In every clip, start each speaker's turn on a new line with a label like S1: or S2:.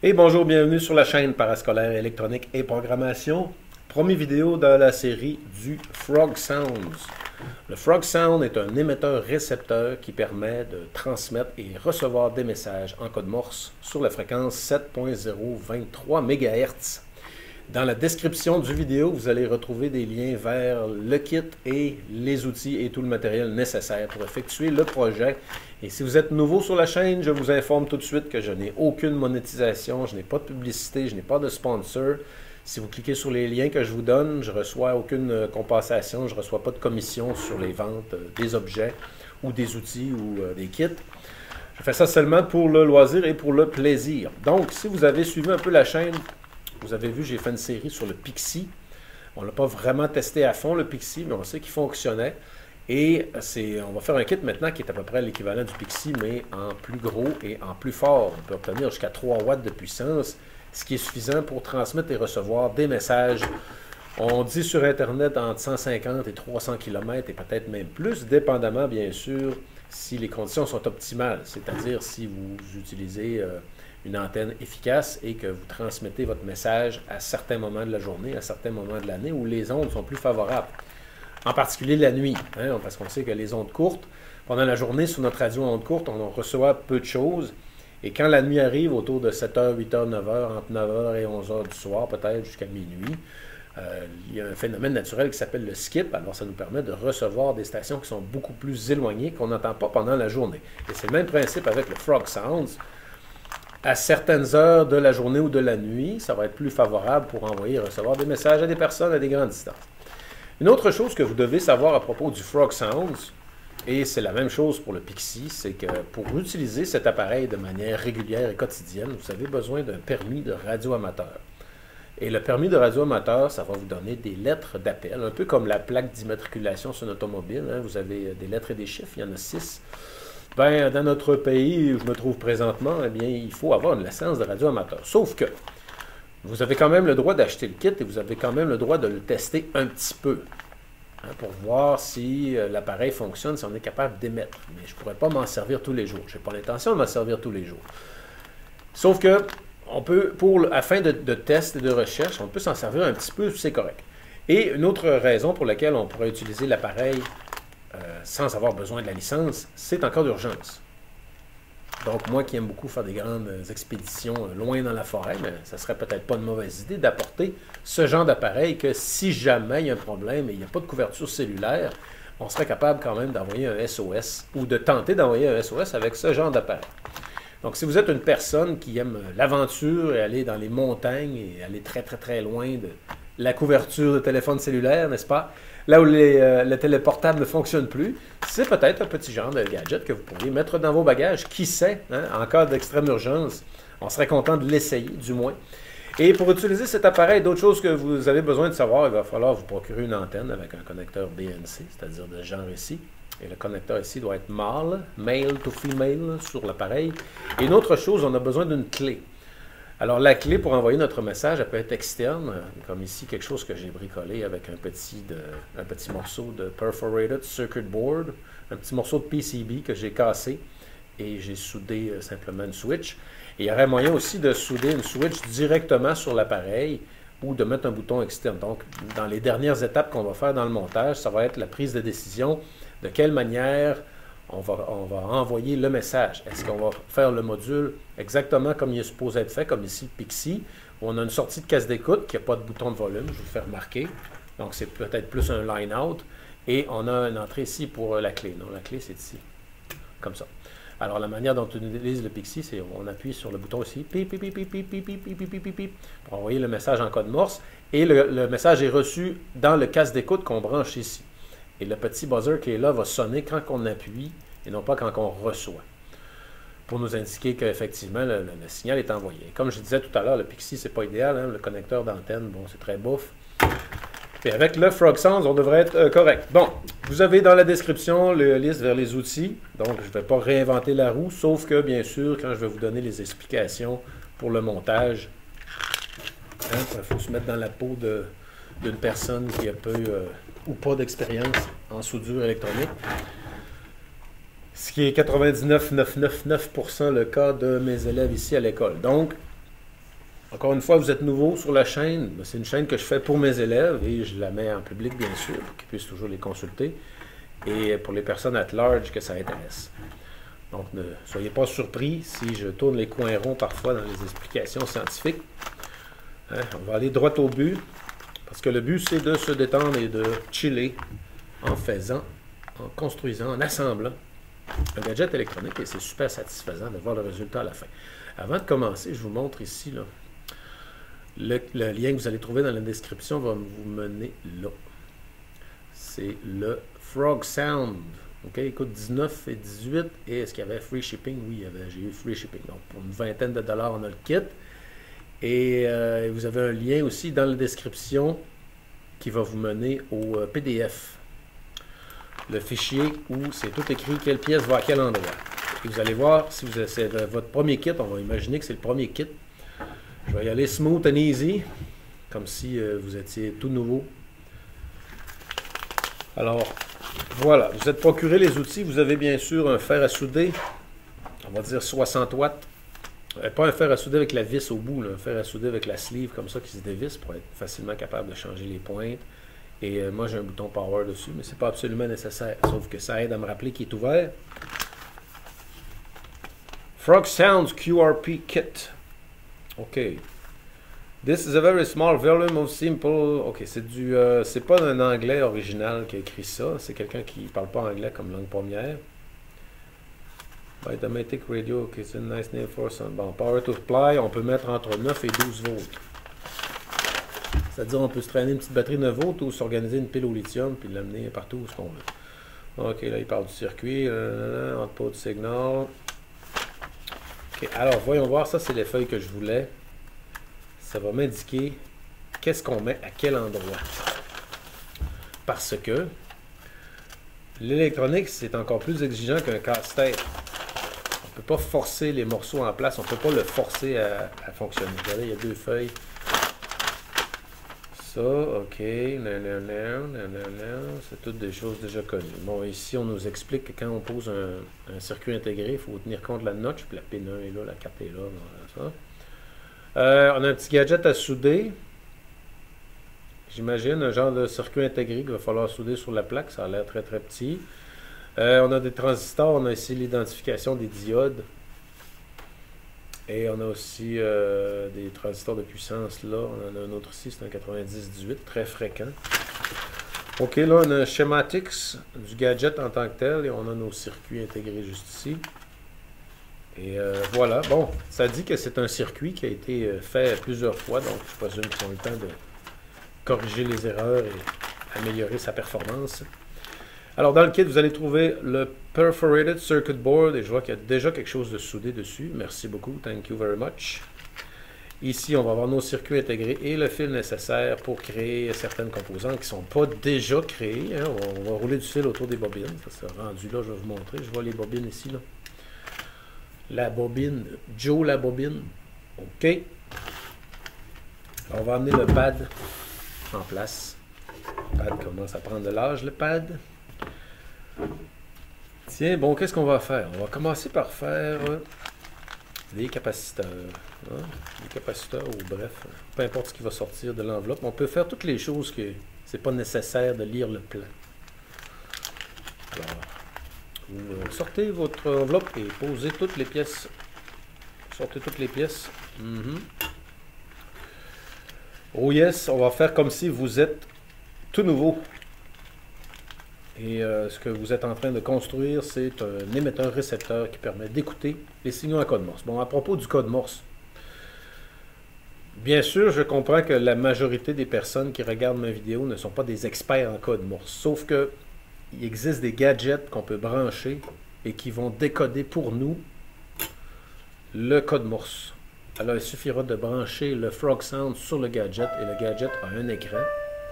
S1: Et bonjour, bienvenue sur la chaîne Parascolaire électronique et programmation. Première vidéo de la série du Frog Sounds. Le Frog Sound est un émetteur-récepteur qui permet de transmettre et recevoir des messages en code Morse sur la fréquence 7.023 MHz. Dans la description du vidéo, vous allez retrouver des liens vers le kit et les outils et tout le matériel nécessaire pour effectuer le projet. Et si vous êtes nouveau sur la chaîne, je vous informe tout de suite que je n'ai aucune monétisation, je n'ai pas de publicité, je n'ai pas de sponsor. Si vous cliquez sur les liens que je vous donne, je ne reçois aucune compensation, je ne reçois pas de commission sur les ventes des objets ou des outils ou des kits. Je fais ça seulement pour le loisir et pour le plaisir. Donc, si vous avez suivi un peu la chaîne, vous avez vu, j'ai fait une série sur le Pixie. On ne l'a pas vraiment testé à fond, le Pixie, mais on sait qu'il fonctionnait. Et on va faire un kit maintenant qui est à peu près l'équivalent du Pixie, mais en plus gros et en plus fort. On peut obtenir jusqu'à 3 watts de puissance, ce qui est suffisant pour transmettre et recevoir des messages. On dit sur Internet entre 150 et 300 km et peut-être même plus, dépendamment bien sûr si les conditions sont optimales, c'est-à-dire si vous utilisez une antenne efficace et que vous transmettez votre message à certains moments de la journée, à certains moments de l'année où les ondes sont plus favorables. En particulier la nuit, parce qu'on sait que les ondes courtes, pendant la journée sur notre radio ondes courtes, on reçoit peu de choses. Et quand la nuit arrive, autour de 7h, 8h, 9h, entre 9h et 11h du soir, peut-être jusqu'à minuit, il y a un phénomène naturel qui s'appelle le skip. Alors, ça nous permet de recevoir des stations qui sont beaucoup plus éloignées, qu'on n'entend pas pendant la journée. Et c'est le même principe avec le Frog Sounds. À certaines heures de la journée ou de la nuit, ça va être plus favorable pour envoyer et recevoir des messages à des personnes à des grandes distances. Une autre chose que vous devez savoir à propos du Frog Sounds, et c'est la même chose pour le Pixie, c'est que pour utiliser cet appareil de manière régulière et quotidienne, vous avez besoin d'un permis de radioamateur. Et le permis de radioamateur, ça va vous donner des lettres d'appel, un peu comme la plaque d'immatriculation sur une automobile. Vous avez des lettres et des chiffres, il y en a 6. Dans notre pays où je me trouve présentement, il faut avoir une licence de radioamateur. Sauf que vous avez quand même le droit d'acheter le kit et vous avez quand même le droit de le tester un petit peu pour voir si l'appareil fonctionne, si on est capable d'émettre. Mais je ne pourrais pas m'en servir tous les jours. Je n'ai pas l'intention de m'en servir tous les jours. Sauf que, afin de test et de recherche, on peut s'en servir un petit peu, c'est correct. Et une autre raison pour laquelle on pourrait utiliser l'appareil sans avoir besoin de la licence, c'est en cas d'urgence. Donc, moi qui aime beaucoup faire des grandes expéditions loin dans la forêt, mais ça serait peut-être pas une mauvaise idée d'apporter ce genre d'appareil que si jamais il y a un problème et il n'y a pas de couverture cellulaire, on serait capable quand même d'envoyer un SOS ou de tenter d'envoyer un SOS avec ce genre d'appareil. Donc, si vous êtes une personne qui aime l'aventure et aller dans les montagnes et aller très, très, très loin de la couverture de téléphone cellulaire, n'est-ce pas? Là où le téléportable ne fonctionne plus, c'est peut-être un petit genre de gadget que vous pourriez mettre dans vos bagages. Qui sait, en cas d'extrême urgence, on serait content de l'essayer, du moins. Et pour utiliser cet appareil, d'autres choses que vous avez besoin de savoir, il va falloir vous procurer une antenne avec un connecteur BNC, c'est-à-dire de genre ici. Et le connecteur ici doit être male to female sur l'appareil. Et une autre chose, on a besoin d'une clé. Alors, la clé pour envoyer notre message, elle peut être externe, comme ici, quelque chose que j'ai bricolé avec un petit morceau de Perforated Circuit Board, un petit morceau de PCB que j'ai cassé et j'ai soudé simplement une switch. Et il y aurait moyen aussi de souder une switch directement sur l'appareil ou de mettre un bouton externe. Donc, dans les dernières étapes qu'on va faire dans le montage, ça va être la prise de décision de quelle manière on va envoyer le message. Est-ce qu'on va faire le module exactement comme il est supposé être fait, comme ici Pixie, où on a une sortie de caisse d'écoute qui n'a pas de bouton de volume, je vous le fais remarquer. Donc c'est peut-être plus un line-out. Et on a une entrée ici pour la clé. Non, la clé c'est ici, comme ça. Alors la manière dont on utilise le Pixie, c'est on appuie sur le bouton ici, pour envoyer le message en code Morse. Et le message est reçu dans le casque d'écoute qu'on branche ici. Et le petit buzzer qui est là va sonner quand on appuie et non pas quand on reçoit, pour nous indiquer qu'effectivement le signal est envoyé. Comme je disais tout à l'heure, le Pixie, c'est pas idéal, le connecteur d'antenne, bon, c'est très bouffe. Et avec le Frog Sounds, on devrait être correct. Bon, vous avez dans la description le liste vers les outils, donc je ne vais pas réinventer la roue, sauf que, bien sûr, quand je vais vous donner les explications pour le montage, il faut se mettre dans la peau d'une personne qui a peu ou pas d'expérience en soudure électronique. Ce qui est 99,999% le cas de mes élèves ici à l'école. Donc, Encore une fois, vous êtes nouveau sur la chaîne. C'est une chaîne que je fais pour mes élèves et je la mets en public, bien sûr, pour qu'ils puissent toujours les consulter. Et pour les personnes at large que ça intéresse. Donc, ne soyez pas surpris si je tourne les coins ronds parfois dans les explications scientifiques. Hein, on va aller droit au but, parce que le but, c'est de se détendre et de chiller en faisant, en construisant, en assemblant un gadget électronique. Et c'est super satisfaisant de voir le résultat à la fin. Avant de commencer, je vous montre ici, là, le lien que vous allez trouver dans la description va vous mener là. C'est le Frog Sound. OK, il coûte 19 et 18. Et est-ce qu'il y avait free shipping? Oui, j'ai eu free shipping. Donc, pour une vingtaine de dollars, on a le kit. Et vous avez un lien aussi dans la description qui va vous mener au PDF. Le fichier où c'est tout écrit, quelle pièce va à quel endroit. Et vous allez voir, si c'est votre premier kit, on va imaginer que c'est le premier kit. Je vais y aller smooth and easy, comme si vous étiez tout nouveau. Alors, voilà, vous êtes procuré les outils. Vous avez bien sûr un fer à souder, on va dire 60 watts. Pas un fer à souder avec la vis au bout, là, un fer à souder avec la sleeve comme ça qui se dévisse pour être facilement capable de changer les pointes. Et moi j'ai un bouton power dessus, mais c'est pas absolument nécessaire, sauf que ça aide à me rappeler qu'il est ouvert. Frog Sounds QRP Kit. OK. This is a very small volume of simple... OK, c'est pas un anglais original qui a écrit ça. C'est quelqu'un qui parle pas anglais comme langue première. Automatic Radio, OK, c'est une nice name for some. Bon, power to supply, on peut mettre entre 9 et 12 volts. C'est-à-dire, on peut se traîner une petite batterie 9 volts ou s'organiser une pile au lithium puis l'amener partout où ce qu'on veut. OK, là, il parle du circuit. Output signal. OK, alors, voyons voir. Ça, c'est les feuilles que je voulais. Ça va m'indiquer qu'est-ce qu'on met à quel endroit. Parce que l'électronique, c'est encore plus exigeant qu'un casse-tête. On ne peut pas forcer les morceaux en place. On ne peut pas le forcer à fonctionner. Regardez, il y a deux feuilles. Ça, OK. C'est toutes des choses déjà connues. Bon, ici, on nous explique que quand on pose un circuit intégré, il faut tenir compte de la notch. Puis la pin 1 est là, la 4 est là. Voilà, ça. On a un petit gadget à souder. J'imagine un genre de circuit intégré qu'il va falloir souder sur la plaque. Ça a l'air très très petit. On a des transistors. On a ici l'identification des diodes. Et on a aussi des transistors de puissance là. On en a un autre ici. C'est un 90-18. Très fréquent. OK, là on a un schematics du gadget en tant que tel. Et on a nos circuits intégrés juste ici. Et voilà, bon, ça dit que c'est un circuit qui a été fait plusieurs fois, donc je présume qu'ils ont eu le temps de corriger les erreurs et améliorer sa performance. Alors dans le kit, vous allez trouver le Perforated Circuit Board, et je vois qu'il y a déjà quelque chose de soudé dessus. Merci beaucoup, thank you very much. Ici, on va avoir nos circuits intégrés et le fil nécessaire pour créer certaines composantes qui ne sont pas déjà créées. Hein. On va rouler du fil autour des bobines, ça sera rendu là, je vais vous montrer. Je vois les bobines ici, là. La bobine, Joe la bobine. OK. On va amener le pad en place. Le pad commence à prendre de l'âge, le pad. Tiens, bon, qu'est-ce qu'on va faire? On va commencer par faire des capaciteurs. Hein? Des capaciteurs, ou bref, peu importe ce qui va sortir de l'enveloppe. On peut faire toutes les choses que c'est pas nécessaire de lire le plan. Alors, vous sortez votre enveloppe et posez toutes les pièces. Sortez toutes les pièces. Oh yes, on va faire comme si vous êtes tout nouveau. Et ce que vous êtes en train de construire, c'est un émetteur-récepteur qui permet d'écouter les signaux en code Morse. Bon, à propos du code Morse, bien sûr, je comprends que la majorité des personnes qui regardent ma vidéo ne sont pas des experts en code Morse. Sauf que il existe des gadgets qu'on peut brancher et qui vont décoder pour nous le code Morse. Alors, il suffira de brancher le Frog Sound sur le gadget et le gadget a un écran.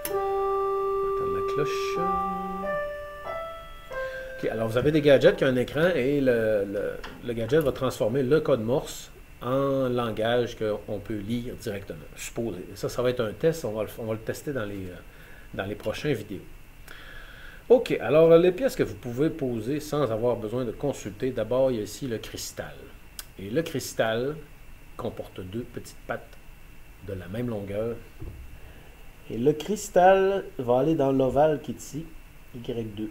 S1: Attends la cloche. Okay, alors, vous avez des gadgets qui ont un écran et le gadget va transformer le code Morse en langage qu'on peut lire directement, supposé. Ça va être un test. On va le tester dans les prochaines vidéos. OK, alors les pièces que vous pouvez poser sans avoir besoin de consulter, d'abord il y a ici le cristal. Et le cristal comporte deux petites pattes de la même longueur. Et le cristal va aller dans l'ovale qui est ici, Y2.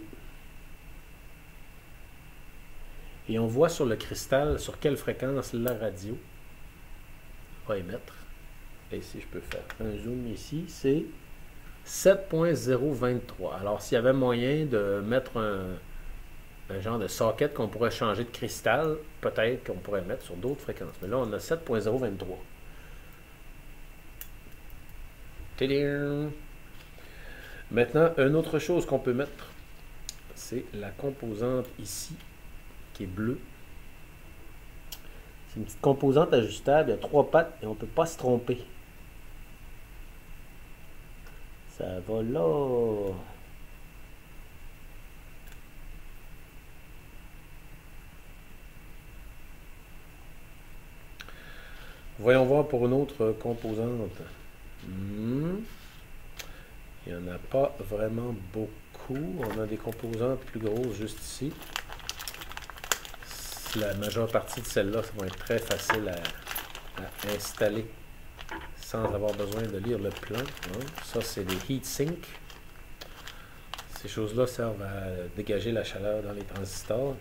S1: Et on voit sur le cristal sur quelle fréquence la radio va émettre. Et si je peux faire un zoom ici, c'est 7.023. Alors s'il y avait moyen de mettre un genre de socket qu'on pourrait changer de cristal, peut-être qu'on pourrait mettre sur d'autres fréquences. Mais là, on a 7.023. Maintenant, une autre chose qu'on peut mettre, c'est la composante ici, qui est bleue. C'est une petite composante ajustable, il y a 3 pattes et on ne peut pas se tromper. Ça va là. Voyons voir pour une autre composante. Il n'y en a pas vraiment beaucoup. On a des composantes plus grosses juste ici. La majeure partie de celles-là, ça va être très facile à installer sans avoir besoin de lire le plan. Hein. Ça, c'est des heat sinks. Ces choses-là servent à dégager la chaleur dans les transistors.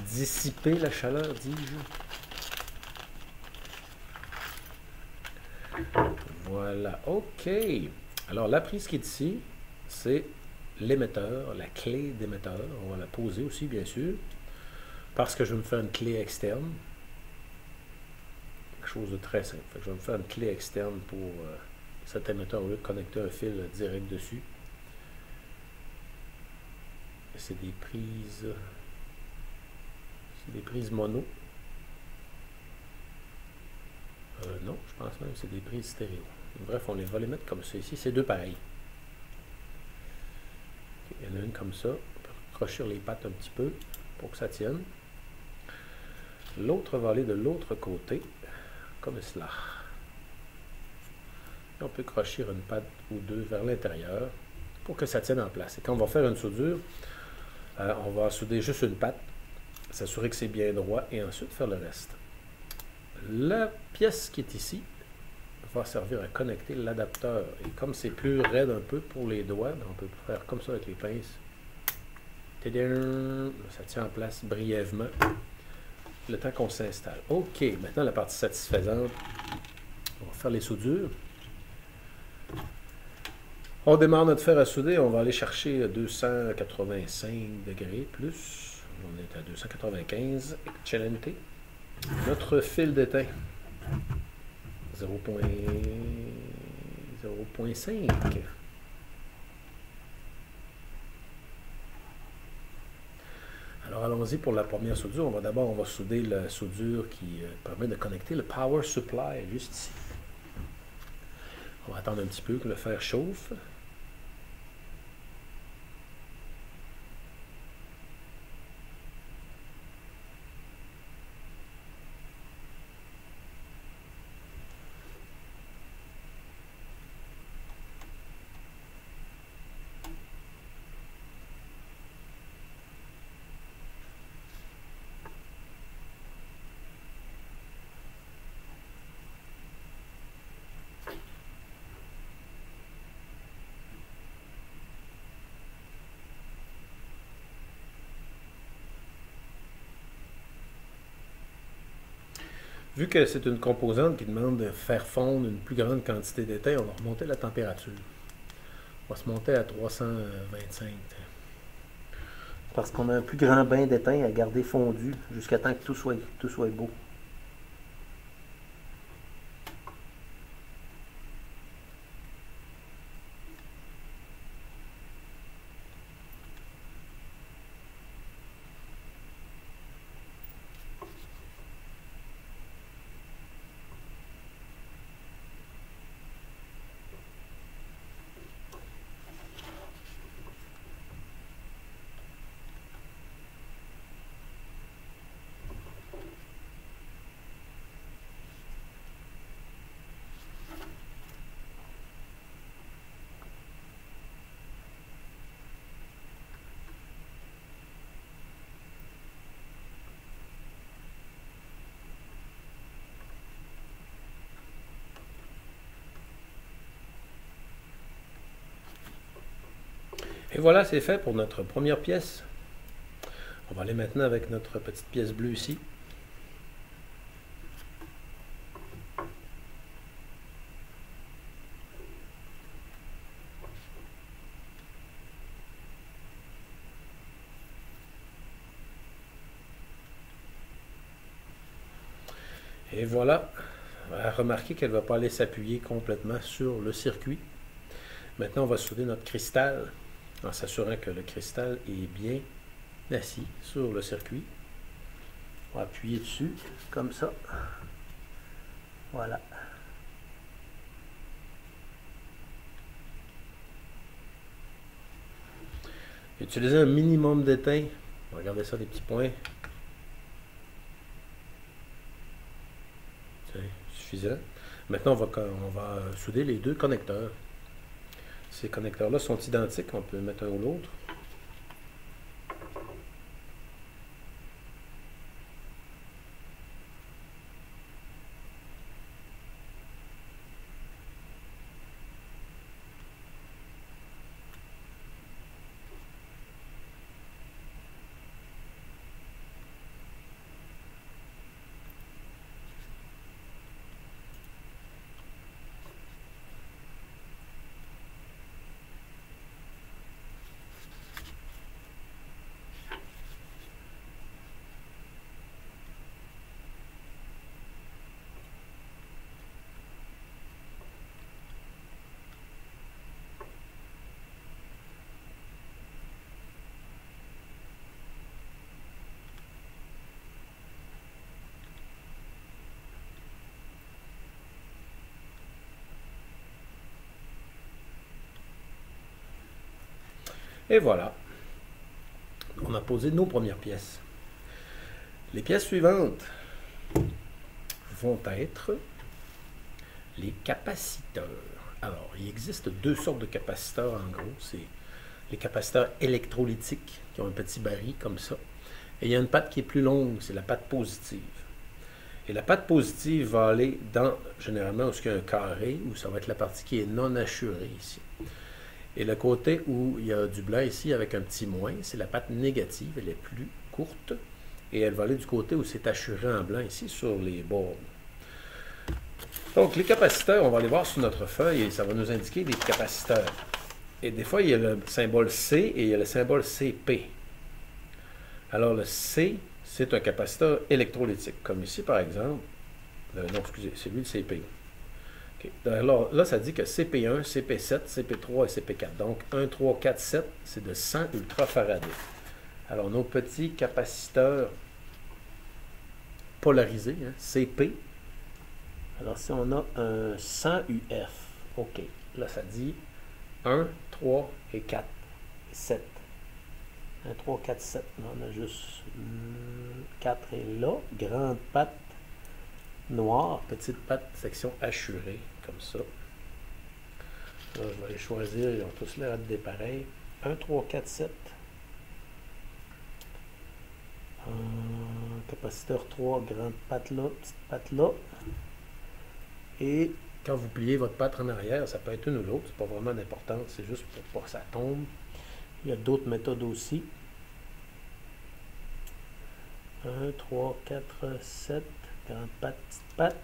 S1: Dissiper la chaleur, dis-je. Voilà, OK. Alors, la prise qui est ici, c'est l'émetteur, la clé d'émetteur. On va la poser aussi, bien sûr, parce que je vais me faire une clé externe. Quelque chose de très simple. Fait que je vais me faire une clé externe pour cet émetteur au lieu de connecter un fil direct dessus. C'est des prises mono. Non, je pense même que c'est des prises stéréo. Bref, on va les mettre comme ça ici. C'est deux pareils. Il y en a une comme ça. On peut crocher les pattes un petit peu pour que ça tienne. L'autre va aller de l'autre côté, comme cela. Et on peut crocher une patte ou deux vers l'intérieur pour que ça tienne en place. Et quand on va faire une soudure, on va souder juste une patte, s'assurer que c'est bien droit et ensuite faire le reste. La pièce qui est ici va servir à connecter l'adapteur. Et comme c'est plus raide un peu pour les doigts, on peut faire comme ça avec les pinces. Tadam! Ça tient en place brièvement le temps qu'on s'installe. OK, maintenant la partie satisfaisante. On va faire les soudures. On démarre notre fer à souder. On va aller chercher 285 degrés plus. On est à 295. Excellente. Notre fil d'étain. 0.5. Alors allons-y pour la première soudure. On va souder la soudure qui permet de connecter le power supply juste ici. On va attendre un petit peu que le fer chauffe. Vu que c'est une composante qui demande de faire fondre une plus grande quantité d'étain, on va remonter la température. On va se monter à 325. Parce qu'on a un plus grand bain d'étain à garder fondu jusqu'à temps que tout soit beau. Et voilà, c'est fait pour notre première pièce. On va aller maintenant avec notre petite pièce bleue ici. Et voilà, remarquez qu'elle ne va pas aller s'appuyer complètement sur le circuit. Maintenant, on va souder notre cristal en s'assurant que le cristal est bien assis sur le circuit. On va appuyer dessus, comme ça. Voilà. Utilisez un minimum d'étain. Regardez ça, des petits points. C'est suffisant. Maintenant, on va souder les deux connecteurs. Ces connecteurs-là sont identiques. On peut mettre un ou l'autre. Et voilà, on a posé nos premières pièces. Les pièces suivantes vont être les capaciteurs. Alors, il existe deux sortes de capaciteurs en gros. C'est les capaciteurs électrolytiques qui ont un petit baril comme ça. Et il y a une patte qui est plus longue, c'est la patte positive. Et la patte positive va aller dans, généralement, où il y a un carré, où ça va être la partie qui est non assurée ici. Et le côté où il y a du blanc ici avec un petit moins, c'est la patte négative, elle est plus courte. Et elle va aller du côté où c'est assuré en blanc ici sur les bords. Donc les capaciteurs, on va aller voir sur notre feuille et ça va nous indiquer des capaciteurs. Et des fois, il y a le symbole C et il y a le symbole CP. Alors le C, c'est un capaciteur électrolytique, comme ici par exemple. Non, excusez, c'est lui le CP. Okay. Alors là, ça dit que CP1, CP7, CP3 et CP4. Donc 1, 3, 4, 7, c'est de 100 ultrafaradés. Alors nos petits capaciteurs polarisés, hein, CP. Alors si on a un 100 UF, OK. Là, ça dit 1, 3 et 4 et 7. 1, 3, 4, 7. On a juste 4 et là. Grande patte noire, petite patte section hachurée, comme ça. Là, je vais les choisir, ils ont tous l'air d'être pareils. 1, 3, 4, 7. Capaciteur 3, grande patte là, petite patte là. Et quand vous pliez votre patte en arrière, ça peut être une ou l'autre, c'est pas vraiment d'importance, c'est juste pour pas que ça tombe. Il y a d'autres méthodes aussi. 1, 3, 4, 7, grande patte, petite patte.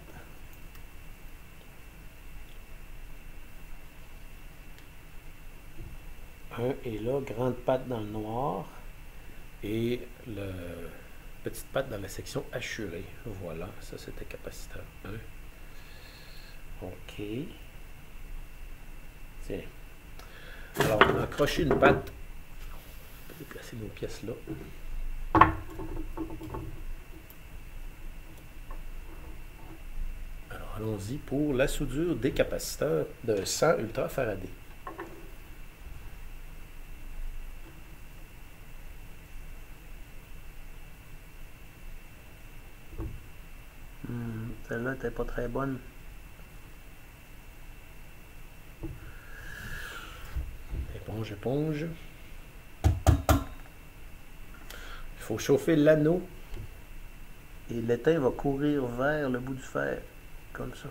S1: Et là, grande patte dans le noir et le petite patte dans la section hachurée. Voilà, ça c'était capaciteur 1. OK. Tiens. Alors, on a accroché une patte. On peut déplacer nos pièces là. Alors, allons-y pour la soudure des capaciteurs de 100 ultrafaradés. Celle-là n'était pas très bonne. Éponge, éponge. Il faut chauffer l'anneau. Et l'étain va courir vers le bout du fer. Comme ça.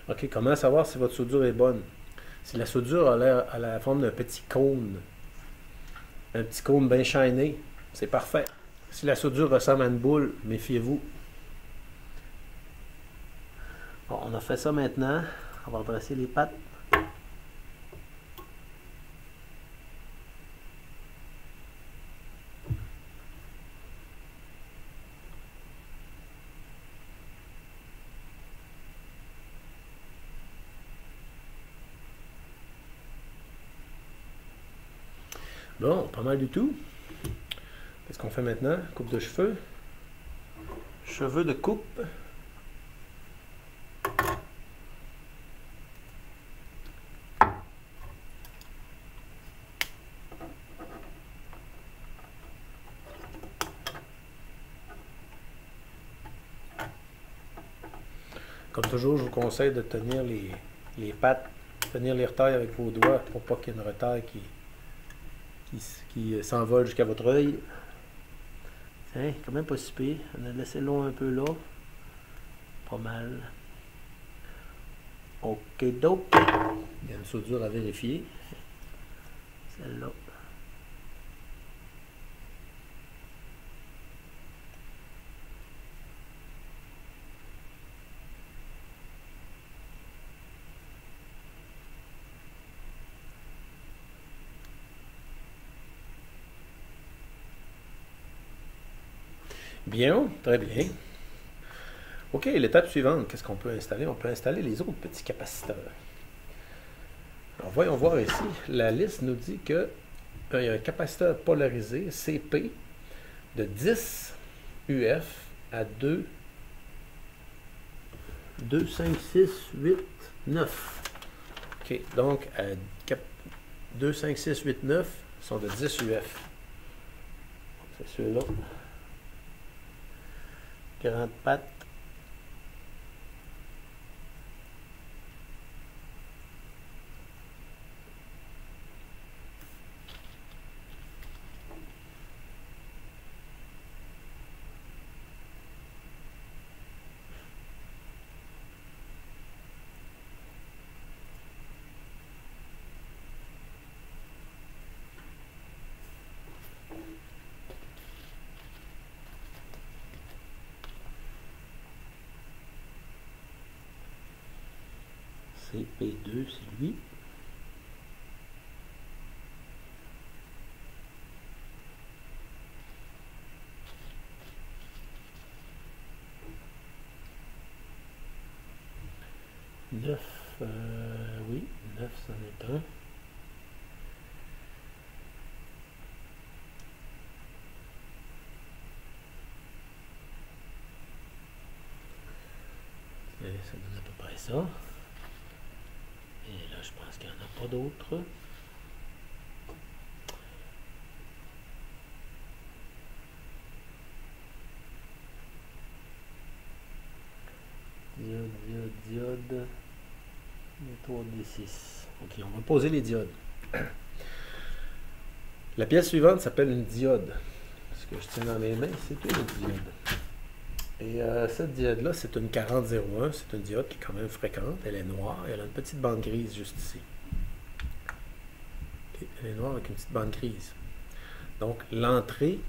S1: OK, comment savoir si votre soudure est bonne? Si la soudure a la forme d'un petit cône, un petit cône bien shiny, c'est parfait. Si la soudure ressemble à une boule, méfiez-vous. Bon, on a fait ça maintenant. On va redresser les pattes. Bon, pas mal du tout. Qu'est-ce qu'on fait maintenant? Coupe de cheveux. Cheveux de coupe. Comme toujours, je vous conseille de tenir les pattes, tenir les retailles avec vos doigts pour pas qu'il y ait une retaille qui s'envole jusqu'à votre œil. Tiens, quand même pas si pire. On a laissé long un peu là. Pas mal. Ok, donc. Il y a une soudure à vérifier. Celle-là. Bien, très bien. OK, l'étape suivante, qu'est-ce qu'on peut installer? On peut installer les autres petits capaciteurs. Alors, voyons voir ici. La liste nous dit que il y a un capaciteur polarisé CP de 10 UF à 2, 5, 6, 8, 9. OK, donc 2, 5, 6, 8, 9 sont de 10 UF. C'est ceux-là. Grande patte. CP2, c'est lui. Oui, 9, c'en est un. Et ça donne à peu près ça. Et là, je pense qu'il n'y en a pas d'autres. Diode. Méthode D6. Ok, on va poser les diodes. La pièce suivante s'appelle une diode. Ce que je tiens dans mes mains, c'est une diode. Et cette diode-là, c'est une 4001. C'est une diode qui est quand même fréquente. Elle est noire et elle a une petite bande grise juste ici. Okay, elle est noire avec une petite bande grise. Donc, l'entrée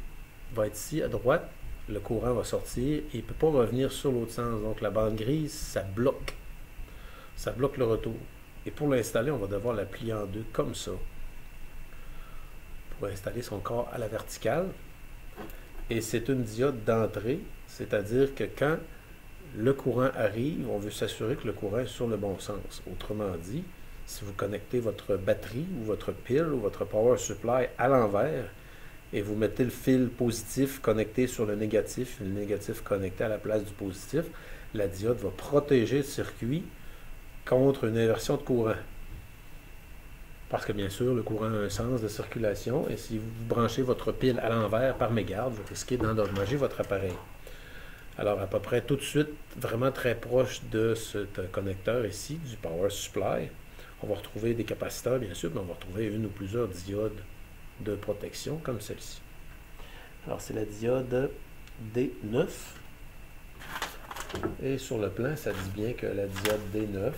S1: va être ici à droite. Le courant va sortir et il ne peut pas revenir sur l'autre sens. Donc, la bande grise, ça bloque. Ça bloque le retour. Et pour l'installer, on va devoir la plier en deux comme ça. Pour installer son corps à la verticale. Et c'est une diode d'entrée, c'est-à-dire que quand le courant arrive, on veut s'assurer que le courant est sur le bon sens. Autrement dit, si vous connectez votre batterie ou votre pile ou votre power supply à l'envers et vous mettez le fil positif connecté sur le négatif connecté à la place du positif, la diode va protéger le circuit contre une inversion de courant. Parce que bien sûr, le courant a un sens de circulation et si vous branchez votre pile à l'envers par mégarde, vous risquez d'endommager votre appareil. Alors à peu près tout de suite, vraiment très proche de ce connecteur ici, du power supply, on va retrouver des capaciteurs bien sûr, mais on va retrouver une ou plusieurs diodes de protection comme celle-ci. Alors c'est la diode D9. Et sur le plan, ça dit bien que la diode D9,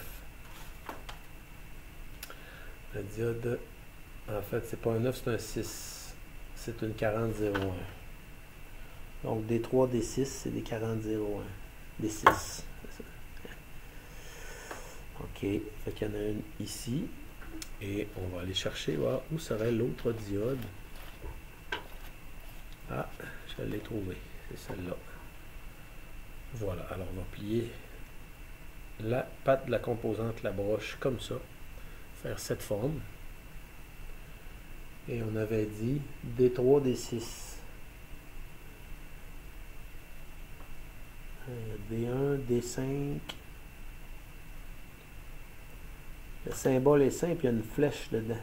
S1: la diode, en fait, c'est pas un 9, c'est un 6. C'est une 4001. Donc D3, D6, c'est des 4001. D6. OK. Fait qu'il y en a une ici. Et on va aller chercher, voir où serait l'autre diode. Ah, je l'ai trouvée. C'est celle-là. Voilà. Alors, on va plier la patte de la composante, la broche, comme ça. Faire cette forme. Et on avait dit D3, D6. D1, D5. Le symbole est simple, il y a une flèche dedans.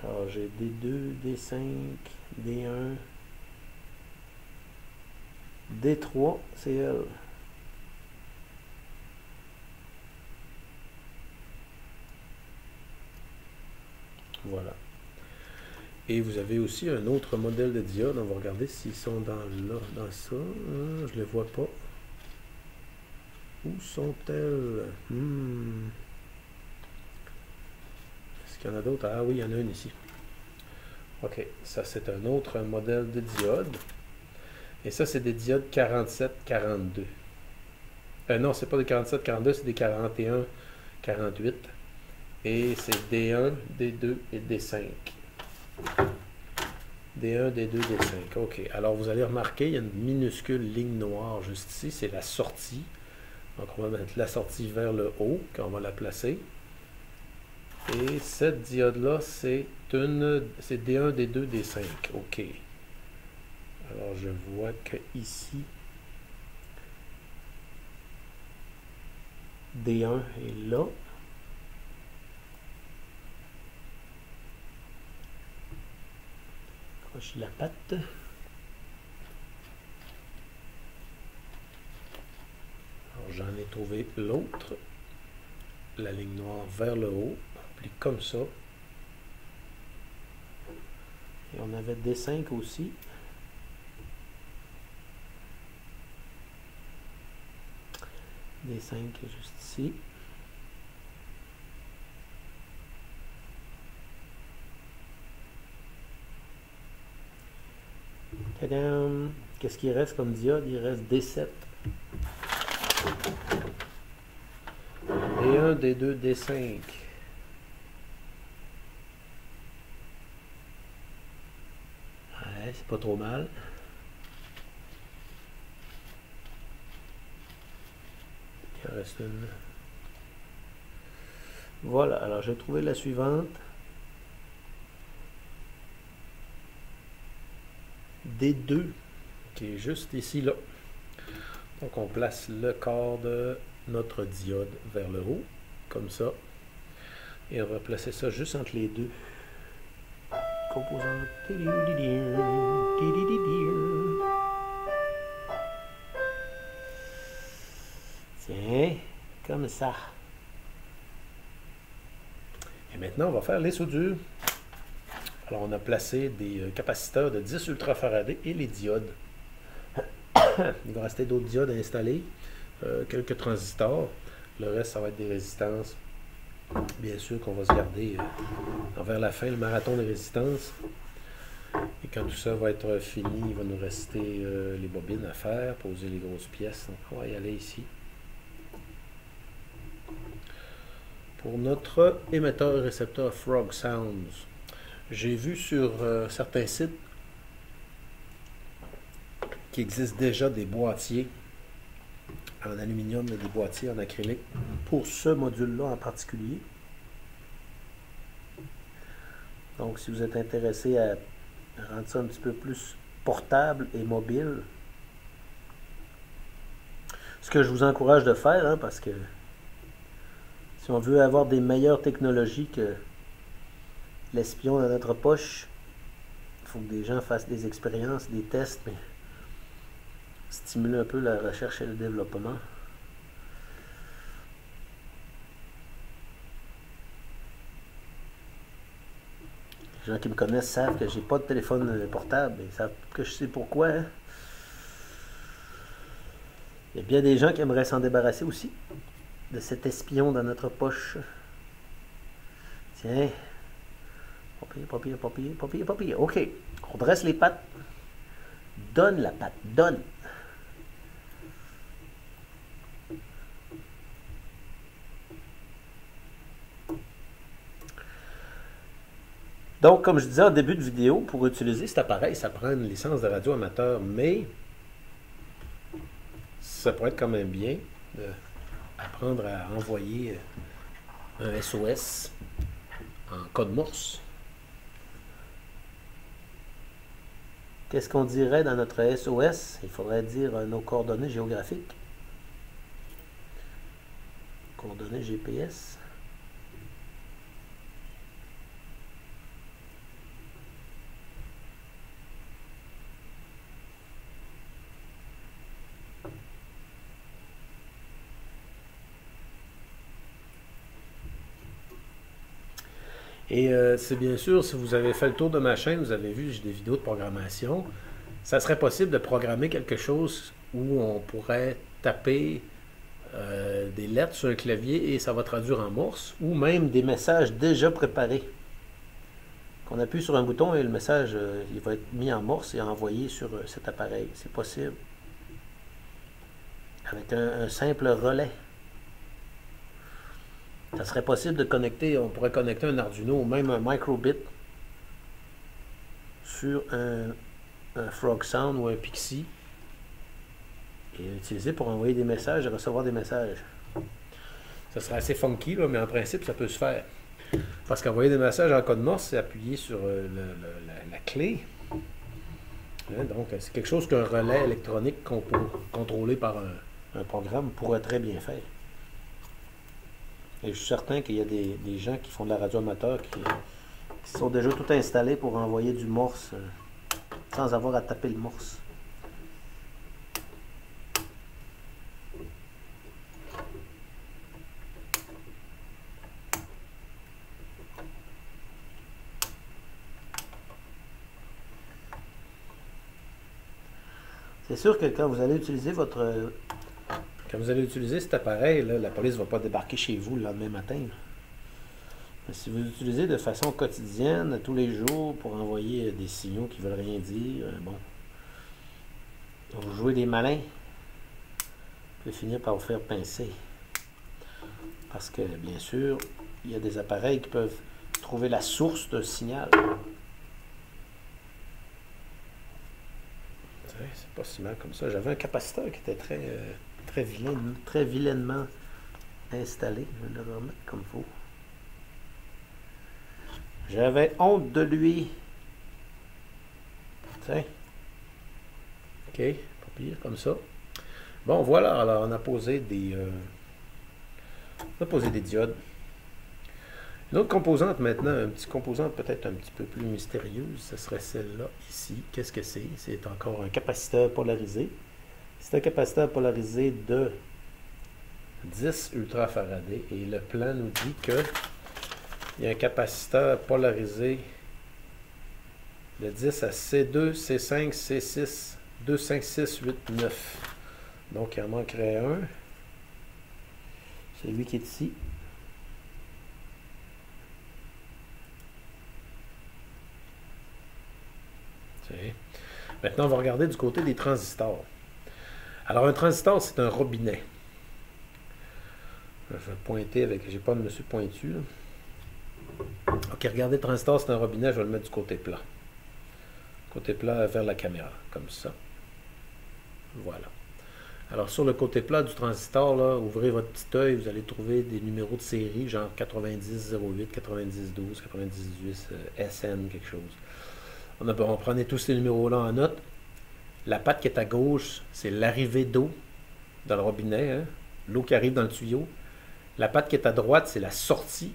S1: Alors j'ai D2, D5, D1, D3, c'est elle. Voilà. Et vous avez aussi un autre modèle de diode. On va regarder s'ils sont dans ça. Je ne les vois pas. Où sont-elles? Est-ce qu'il y en a d'autres? Ah oui, il y en a une ici. OK, ça c'est un autre modèle de diode. Et ça, c'est des diodes 47-42. Non, c'est pas des 47-42, c'est des 41-48. Et c'est D1, D2 et D5. D1, D2, D5. OK. Alors, vous allez remarquer, il y a une minuscule ligne noire juste ici. C'est la sortie. Donc, on va mettre la sortie vers le haut quand on va la placer. Et cette diode-là, c'est D1, D2, D5. OK. Alors, je vois que ici, D1 est là. Accroche la patte. Alors, j'en ai trouvé l'autre. La ligne noire vers le haut. On plie comme ça. Et on avait D5 aussi. D5 juste ici. Tadam! Qu'est-ce qu'il reste comme diode? Il reste D7. D1, D2, D5. Ouais, c'est pas trop mal. Il en reste une. Voilà, alors j'ai trouvé la suivante. D2, qui est juste ici, là. Donc on place le corps de notre diode vers le haut, comme ça. Et on va placer ça juste entre les deux composantes. Tiens, comme ça. Et maintenant, on va faire les soudures. Alors, on a placé des capaciteurs de 10 ultrafaradés et les diodes. Il va rester d'autres diodes à installer, quelques transistors. Le reste, ça va être des résistances. Bien sûr qu'on va se garder vers la fin le marathon de résistance. Et quand tout ça va être fini, il va nous rester les bobines à faire, poser les grosses pièces. Donc, on va y aller ici. Pour notre émetteur récepteur Frog Sounds, j'ai vu sur certains sites qu'il existe déjà des boîtiers en aluminium et des boîtiers en acrylique pour ce module-là en particulier. Donc, si vous êtes intéressé à rendre ça un petit peu plus portable et mobile, ce que je vous encourage de faire, hein, parce que si on veut avoir des meilleures technologies que l'espion dans notre poche, il faut que des gens fassent des expériences, des tests, mais stimuler un peu la recherche et le développement. Les gens qui me connaissent savent que j'ai pas de téléphone portable, et savent que je sais pourquoi. Hein? Il y a bien des gens qui aimeraient s'en débarrasser aussi, de cet espion dans notre poche. Tiens. Pas pire. OK. On dresse les pattes. Donne la patte. Donne. Donc, comme je disais en début de vidéo, pour utiliser cet appareil, ça prend une licence de radio amateur, mais ça pourrait être quand même bien d'apprendre à envoyer un SOS en code Morse. Qu'est-ce qu'on dirait dans notre SOS? Il faudrait dire nos coordonnées géographiques. Coordonnées GPS. Et c'est bien sûr, si vous avez fait le tour de ma chaîne, vous avez vu, j'ai des vidéos de programmation. Ça serait possible de programmer quelque chose où on pourrait taper des lettres sur un clavier et ça va traduire en morse, ou même des messages déjà préparés. Qu'on appuie sur un bouton et le message il va être mis en morse et envoyé sur cet appareil. C'est possible. Avec un simple relais. Ça serait possible de connecter, on pourrait connecter un Arduino ou même un microbit sur un Frog Sound ou un Pixie et l'utiliser pour envoyer des messages et recevoir des messages. Ça serait assez funky, là, mais en principe, ça peut se faire. Parce qu'envoyer des messages en code Morse, c'est appuyer sur la clé. Hein, donc, c'est quelque chose qu'un relais électronique contrôlé par un programme pourrait très bien faire. Et je suis certain qu'il y a des gens qui font de la radio amateur qui sont déjà tout installés pour envoyer du morse sans avoir à taper le morse. C'est sûr que quand vous allez utiliser cet appareil, là, la police ne va pas débarquer chez vous le lendemain matin. Mais si vous l'utilisez de façon quotidienne, tous les jours, pour envoyer des signaux qui ne veulent rien dire, bon, vous jouez des malins, vous pouvez finir par vous faire pincer. Parce que, bien sûr, il y a des appareils qui peuvent trouver la source d'un signal. C'est pas si mal comme ça. J'avais un capaciteur qui était très vilainement installé. Je vais le remettre comme il faut. J'avais honte de lui. Tiens. OK, pas pire comme ça. Bon, voilà. Alors, on a posé des diodes. Une autre composante maintenant, une petite composante peut-être un petit peu plus mystérieuse, ce serait celle-là ici. Qu'est-ce que c'est? C'est encore un capaciteur polarisé. C'est un capaciteur polarisé de 10 ultrafarad et le plan nous dit que il y a un capaciteur polarisé de 10 à C2, C5, C6, 2, 5, 6, 8, 9. Donc il en manquerait un. C'est lui qui est ici. Maintenant, on va regarder du côté des transistors. Alors, un transistor, c'est un robinet. Je vais pointer avec... J'ai pas de monsieur pointu. Là. OK, regardez, le transistor, c'est un robinet. Je vais le mettre du côté plat. Côté plat vers la caméra, comme ça. Voilà. Alors, sur le côté plat du transistor, là, ouvrez votre petit œil, vous allez trouver des numéros de série, genre 9008, 9012, 98, SN, quelque chose. On prenait tous ces numéros-là en note. La patte qui est à gauche, c'est l'arrivée d'eau dans le robinet, hein? L'eau qui arrive dans le tuyau. La patte qui est à droite, c'est la sortie.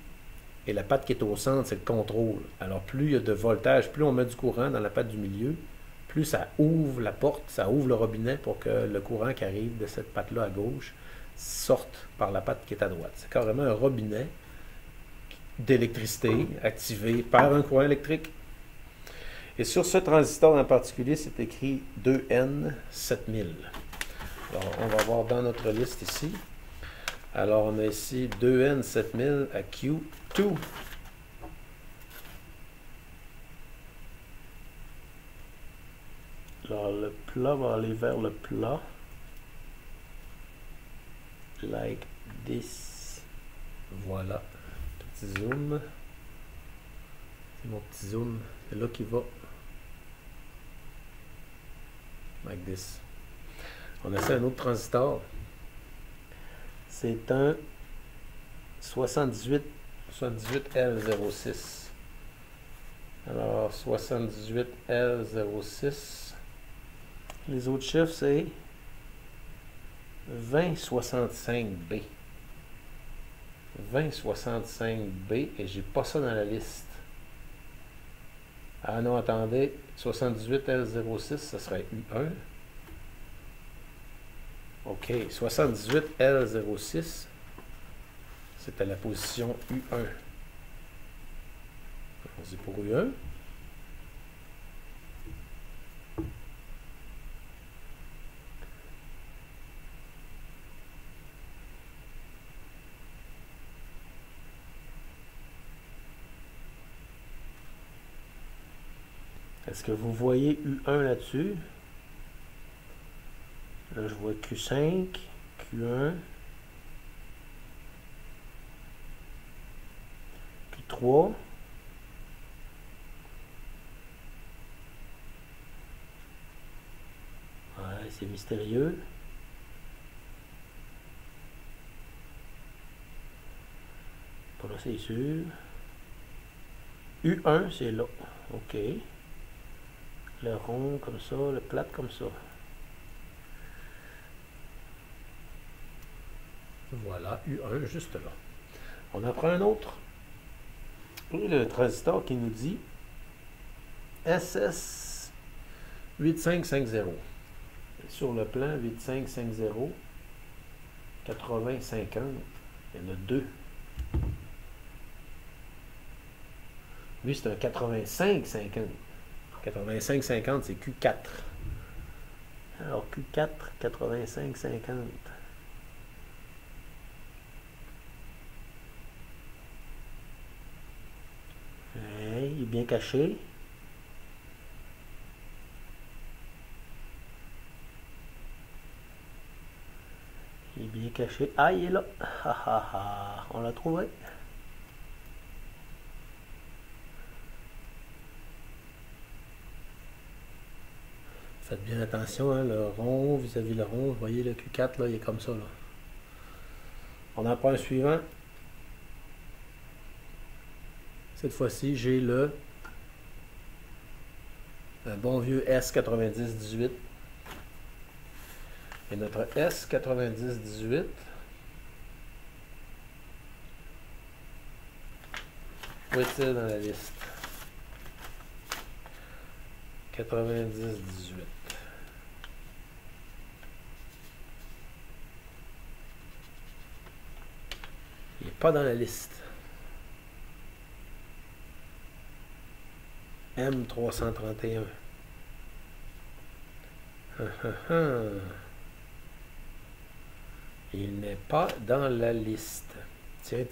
S1: Et la patte qui est au centre, c'est le contrôle. Alors, plus il y a de voltage, plus on met du courant dans la patte du milieu, plus ça ouvre la porte, ça ouvre le robinet pour que le courant qui arrive de cette patte-là à gauche sorte par la patte qui est à droite. C'est carrément un robinet d'électricité activé par un courant électrique. Et sur ce transistor en particulier, c'est écrit 2N7000. Alors, on va voir dans notre liste ici. Alors, on a ici 2N7000 à Q2. Alors, le plat va aller vers le plat. Like this. Voilà. Petit zoom. C'est mon petit zoom. C'est là qu'il va. Like this. On essaie un autre transistor. C'est un 78L06. Alors, 78L06. Les autres chiffres, c'est 2065B. 2065B, et j'ai pas ça dans la liste. Ah non, attendez, 78L06, ça serait U1. OK, 78L06, c'était la position U1. On dit pour U1. Est-ce que vous voyez U1 là-dessus? Là, je vois Q5, Q1, Q3. Ouais, c'est mystérieux. Pas là, c'est sûr. U1, c'est là. OK. Le rond comme ça, le plat comme ça. Voilà, U1 juste là. On en prend un autre. Et le transistor qui nous dit SS8550. Sur le plan 8550, 8050, il y en a deux. Lui, c'est un 8550. 8550, c'est Q4. Alors, Q4, 8550. Il est bien caché. Il est bien caché. Ah, il est là. On l'a trouvé. Faites bien attention, hein, le rond vis-à-vis le rond. Vous voyez le Q4, là, il est comme ça. Là. On en prend un suivant. Cette fois-ci, j'ai un bon vieux S9018. Et notre S9018, où est-il dans la liste? 9018. Il n'est pas dans la liste. M331. Il n'est pas dans la liste. Tiens.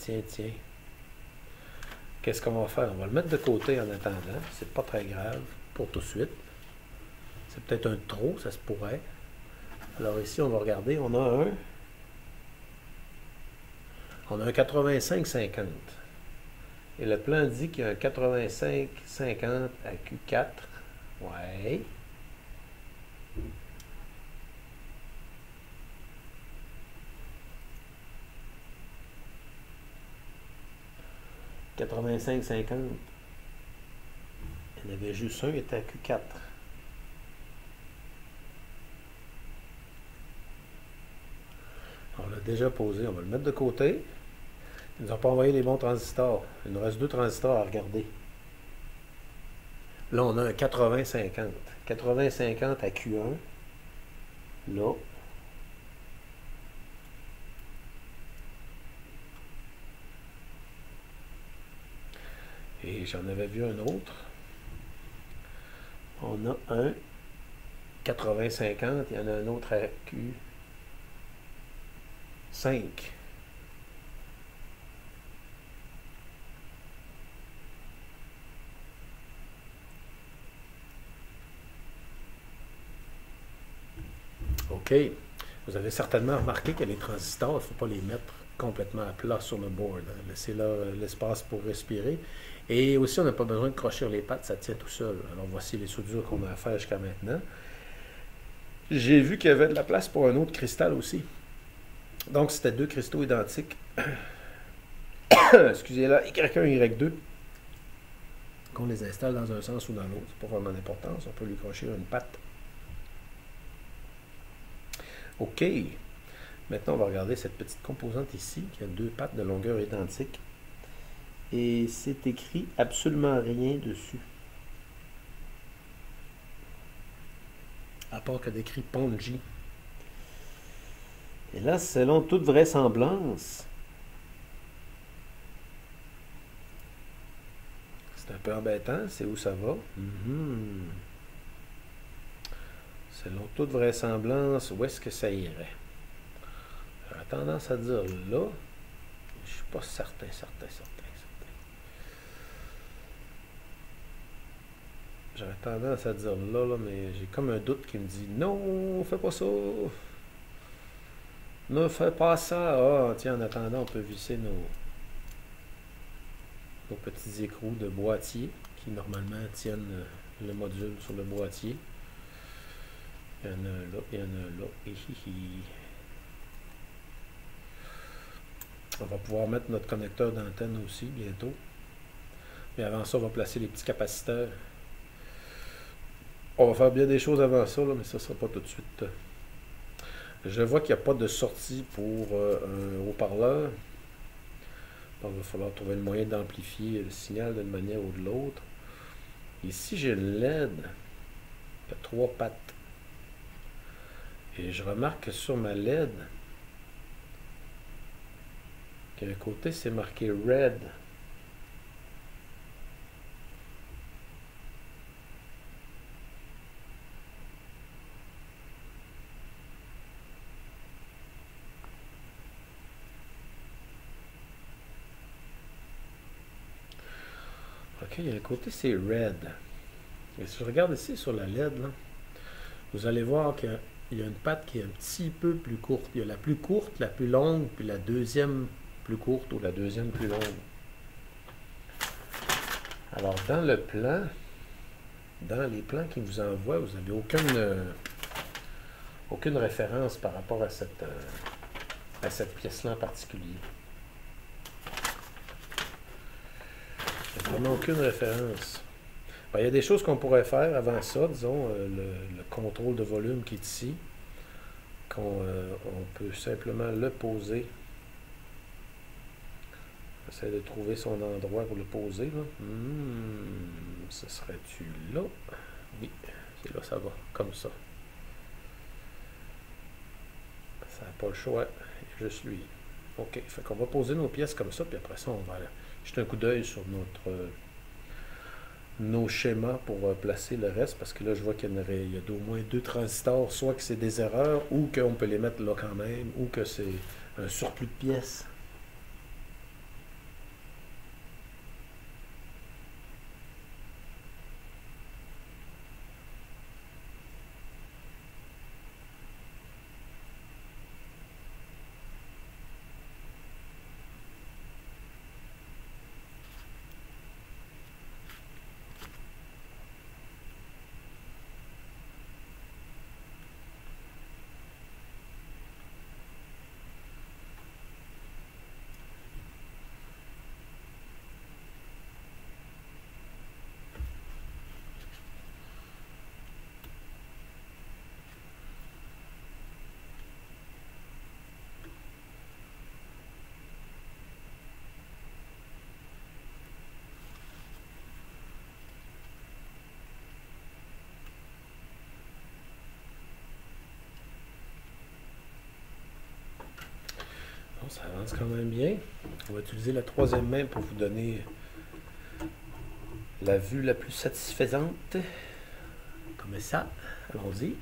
S1: Qu'est-ce qu'on va faire? On va le mettre de côté en attendant. C'est pas très grave pour tout de suite. C'est peut-être un trop, ça se pourrait. Alors ici, on va regarder. On a un 85-50. Et le plan dit qu'il y a un 85-50 à Q4. Ouais. « 85-50. Il y en avait juste un, il était à Q4. On l'a déjà posé, on va le mettre de côté. Ils nous ont pas envoyé les bons transistors. Il nous reste deux transistors à regarder. Là, on a un 80-50. 80-50 à Q1. Là. Et j'en avais vu un autre. On a un 80-50. Il y en a un autre à Q. 5. OK. Vous avez certainement remarqué que les transistors, il ne faut pas les mettre complètement à plat sur le board. Hein. Laissez-leur l'espace pour respirer. Et aussi, on n'a pas besoin de crochir les pattes, ça tient tout seul. Alors voici les soudures qu'on a à faire jusqu'à maintenant. J'ai vu qu'il y avait de la place pour un autre cristal aussi. Donc, c'était 2 cristaux identiques. Excusez-la, Y1 et Y2. Qu'on les installe dans un sens ou dans l'autre. C'est pas vraiment d'importance. On peut lui crocher une patte. OK. Maintenant, on va regarder cette petite composante ici, qui a 2 pattes de longueur identique. Et c'est écrit absolument rien dessus. À part que d'écrit Ponji. Et là, selon toute vraisemblance, c'est un peu embêtant, c'est où ça va. Selon toute vraisemblance, où est-ce que ça irait? J'aurais tendance à dire là. Je suis pas certain. J'aurais tendance à dire là, mais j'ai comme un doute qui me dit non, fais pas ça. Ne fais pas ça. Ah, tiens, en attendant, on peut visser nos petits écrous de boîtier qui normalement tiennent le module sur le boîtier. Il y en a un là, il y en a un là. On va pouvoir mettre notre connecteur d'antenne aussi bientôt. Mais avant ça, on va placer les petits capaciteurs. On va faire bien des choses avant ça, là, mais ça ne sera pas tout de suite. Je vois qu'il n'y a pas de sortie pour un haut-parleur. Il va falloir trouver le moyen d'amplifier le signal d'une manière ou de l'autre. Ici, j'ai une LED. Il y a 3 pattes. Et je remarque que sur ma LED, qu'à un côté, c'est marqué Red. OK, il y a un côté, c'est Red. Et si je regarde ici sur la LED, là, vous allez voir qu'il y a une patte qui est un petit peu plus courte. Il y a la plus courte, la plus longue, puis la deuxième plus courte ou la deuxième plus longue. Alors, dans le plan, dans les plans qu'ils vous envoient, vous n'avez aucune référence par rapport à cette pièce-là en particulier. Il n'y a vraiment aucune référence. Ben, il y a des choses qu'on pourrait faire avant ça, disons, le contrôle de volume qui est ici, on peut simplement le poser. J'essaie de trouver son endroit pour le poser. Là. Ce serait-tu là? Oui, c'est là, ça va, comme ça. Ça n'a pas le choix, juste lui. OK, fait qu'on va poser nos pièces comme ça, puis après ça, on va jeter un coup d'œil sur nos schémas pour placer le reste, parce que là, je vois qu'il y a d'au moins 2 transistors, soit que c'est des erreurs, ou qu'on peut les mettre là quand même, ou que c'est un surplus de pièces. Bon, ça avance quand même bien. On va utiliser la 3e main pour vous donner la vue la plus satisfaisante. Comme ça. Allons-y.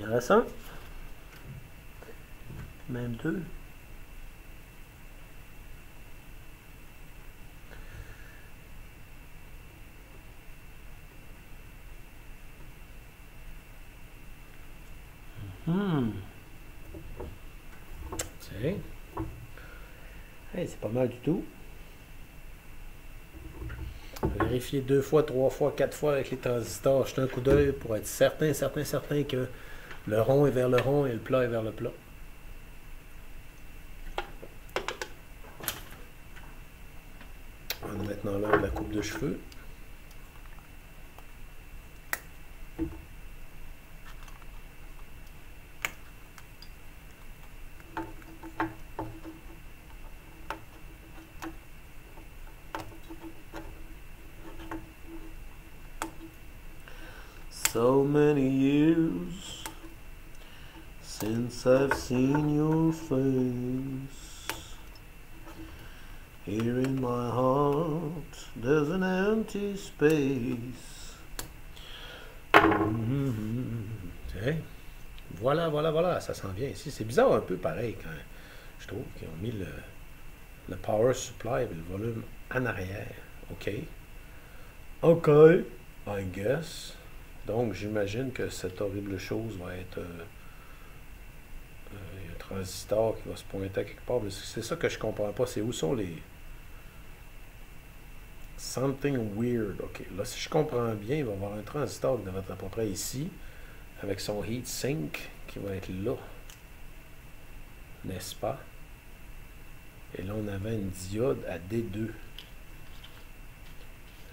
S1: en reste un. Même deux. Tiens. Hey, c'est pas mal du tout. Vérifier 2 fois, 3 fois, 4 fois avec les transistors. Jeter un coup d'œil pour être certain que le rond est vers le rond et le plat est vers le plat. On a maintenant là la coupe de cheveux. So many years since I've seen your face. Here in my heart there's an empty space. Hey. Voilà, ça s'en vient ici. C'est bizarre un peu pareil quand je trouve qu'ils ont mis le power supply et le volume en arrière. OK, I guess. Donc, j'imagine que cette horrible chose va être un transistor qui va se pointer à quelque part. C'est ça que je comprends pas. C'est où sont les... Something weird. OK, là, si je comprends bien, il va y avoir un transistor qui devrait être à peu près ici, avec son heat sink qui va être là. N'est-ce pas? Et là, on avait une diode à D2.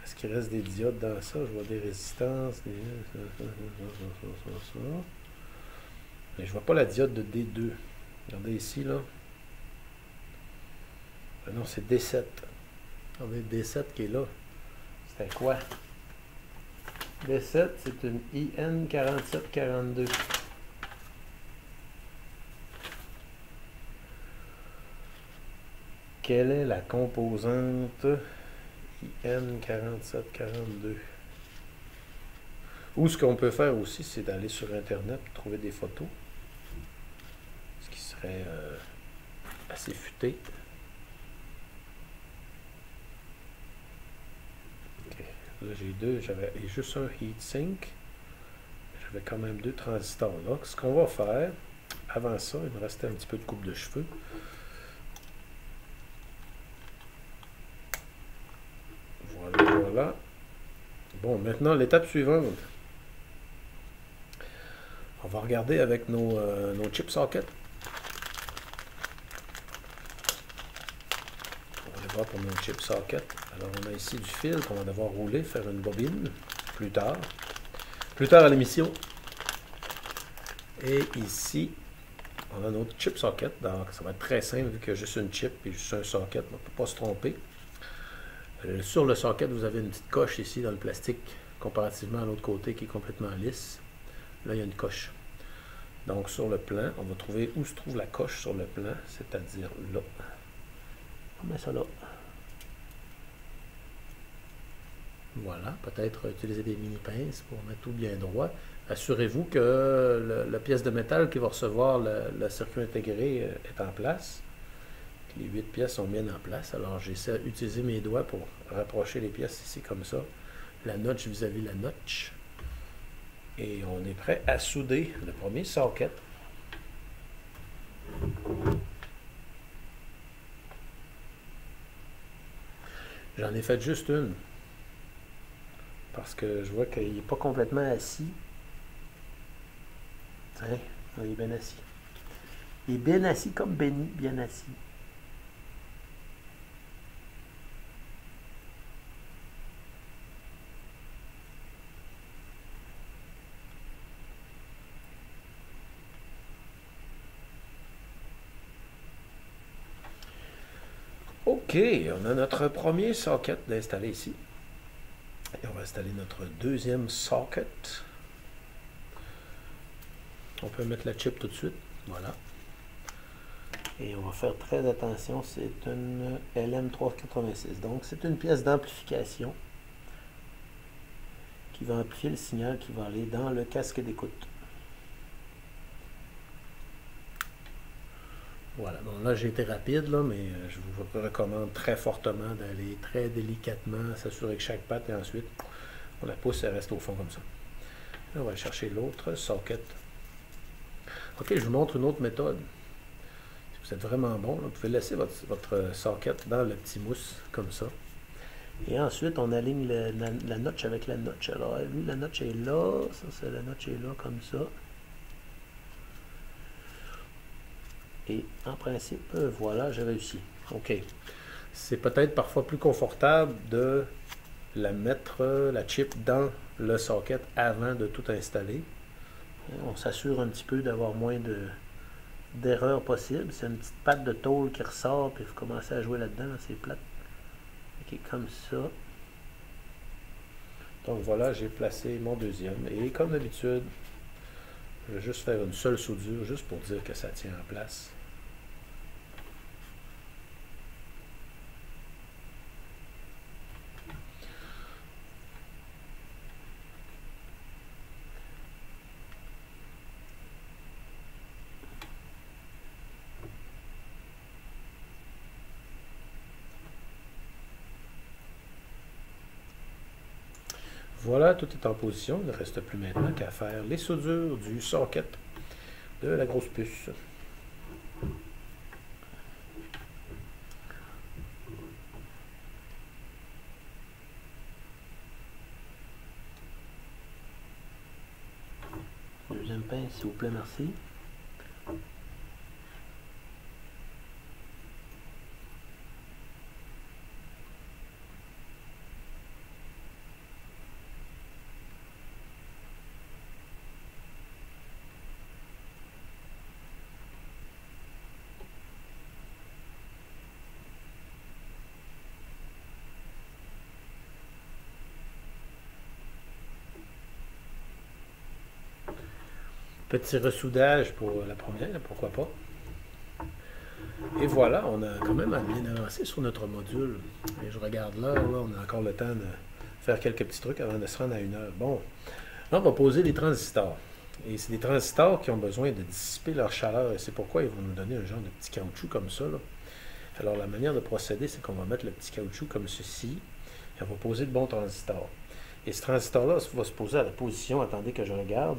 S1: Est-ce qu'il reste des diodes dans ça? Je vois des résistances. Mais je vois pas la diode de D2. Regardez ici, là. Ah non, c'est D7. Regardez D7 qui est là. C'était quoi? D7, c'est une IN4742. Quelle est la composante IN4742? Ou ce qu'on peut faire aussi, c'est d'aller sur Internet et trouver des photos. Ce qui serait assez futé. Okay. Là, j'avais juste un heatsink. J'avais quand même 2 transistors là. Ce qu'on va faire, avant ça, il me restait un petit peu de coupe de cheveux. Voilà. Bon, maintenant, l'étape suivante. On va regarder avec nos chip sockets. On va aller voir pour nos chip sockets. Alors, on a ici du fil qu'on va devoir rouler, faire une bobine plus tard. Plus tard à l'émission. Et ici, on a notre chip socket. Donc, ça va être très simple vu qu'il y a juste une chip et juste un socket. On ne peut pas se tromper. Sur le socket, vous avez une petite coche ici dans le plastique, comparativement à l'autre côté qui est complètement lisse. Là, il y a une coche. Donc, sur le plan, on va trouver où se trouve la coche sur le plan, c'est-à-dire là. On met ça là. Voilà, peut-être utiliser des mini-pinces pour mettre tout bien droit. Assurez-vous que la pièce de métal qui va recevoir le circuit intégré est en place. Les 8 pièces sont bien en place. Alors, j'essaie d'utiliser mes doigts pour rapprocher les pièces ici comme ça. La notch vis-à-vis la notch. Et on est prêt à souder le premier socket. J'en ai fait juste une. Parce que je vois qu'il n'est pas complètement assis. Tiens, il est bien assis. Il est bien assis comme Benny, bien assis. OK, on a notre premier socket d'installer ici. Et on va installer notre deuxième socket. On peut mettre la chip tout de suite. Voilà. Et on va faire très attention, c'est une LM386. Donc, c'est une pièce d'amplification qui va amplifier le signal qui va aller dans le casque d'écoute. Voilà, bon là j'ai été rapide, là, mais je vous recommande très fortement d'aller très délicatement, s'assurer que chaque patte, et ensuite on la pousse et reste au fond comme ça. Là, on va aller chercher l'autre socket. Ok, je vous montre une autre méthode. Si vous êtes vraiment bon, là, vous pouvez laisser votre socket dans le petit mousse, comme ça. Et ensuite, on aligne la notch avec la notch. Alors, lui, la notch est là, ça, la notch est là, comme ça. Et en principe, voilà, j'ai réussi. OK. C'est peut-être parfois plus confortable de la mettre, la chip, dans le socket avant de tout installer. On s'assure un petit peu d'avoir moins d'erreurs possibles. C'est une petite patte de tôle qui ressort, puis vous commencez à jouer là-dedans, c'est plate. OK, comme ça. Donc voilà, j'ai placé mon deuxième. Et comme d'habitude, je vais juste faire une seule soudure, juste pour dire que ça tient en place. Voilà, tout est en position. Il ne reste plus maintenant qu'à faire les soudures du socket de la grosse puce. Deuxième pince, s'il vous plaît, merci. Petit ressoudage pour la première, pourquoi pas. Et voilà, on a quand même bien avancé sur notre module. Et je regarde là, on a encore le temps de faire quelques petits trucs avant de se rendre à 1 heure. Bon, là, on va poser les transistors. Et c'est des transistors qui ont besoin de dissiper leur chaleur. Et c'est pourquoi ils vont nous donner un genre de petit caoutchouc comme ça, là. Alors, la manière de procéder, c'est qu'on va mettre le petit caoutchouc comme ceci. Et on va poser le bon transistor. Et ce transistor-là va se poser à la position, attendez que je regarde.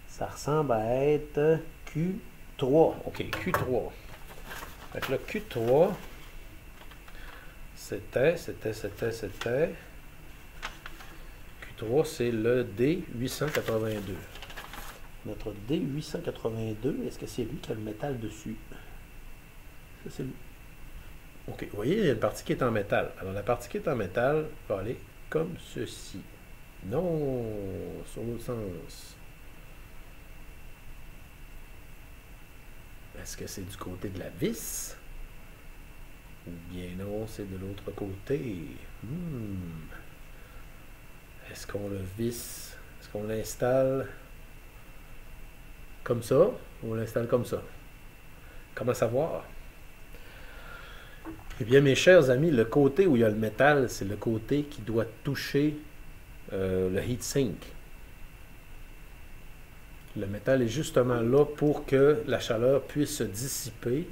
S1: Ça ressemble à être Q3. OK, Q3. Fait que là, Q3, c'était. Q3, c'est le D882. Notre D882, est-ce que c'est lui qui a le métal dessus? Ça, c'est lui. OK, vous voyez, il y a une partie qui est en métal. Alors, la partie qui est en métal va aller comme ceci. Non, sur l'autre sens. Est-ce que c'est du côté de la vis? Ou bien non, c'est de l'autre côté. Est-ce qu'on le visse? Est-ce qu'on l'installe comme ça? Ou on l'installe comme ça? Comment savoir? Eh bien, mes chers amis, le côté où il y a le métal, c'est le côté qui doit toucher le heatsink. Le métal est justement là pour que la chaleur puisse se dissiper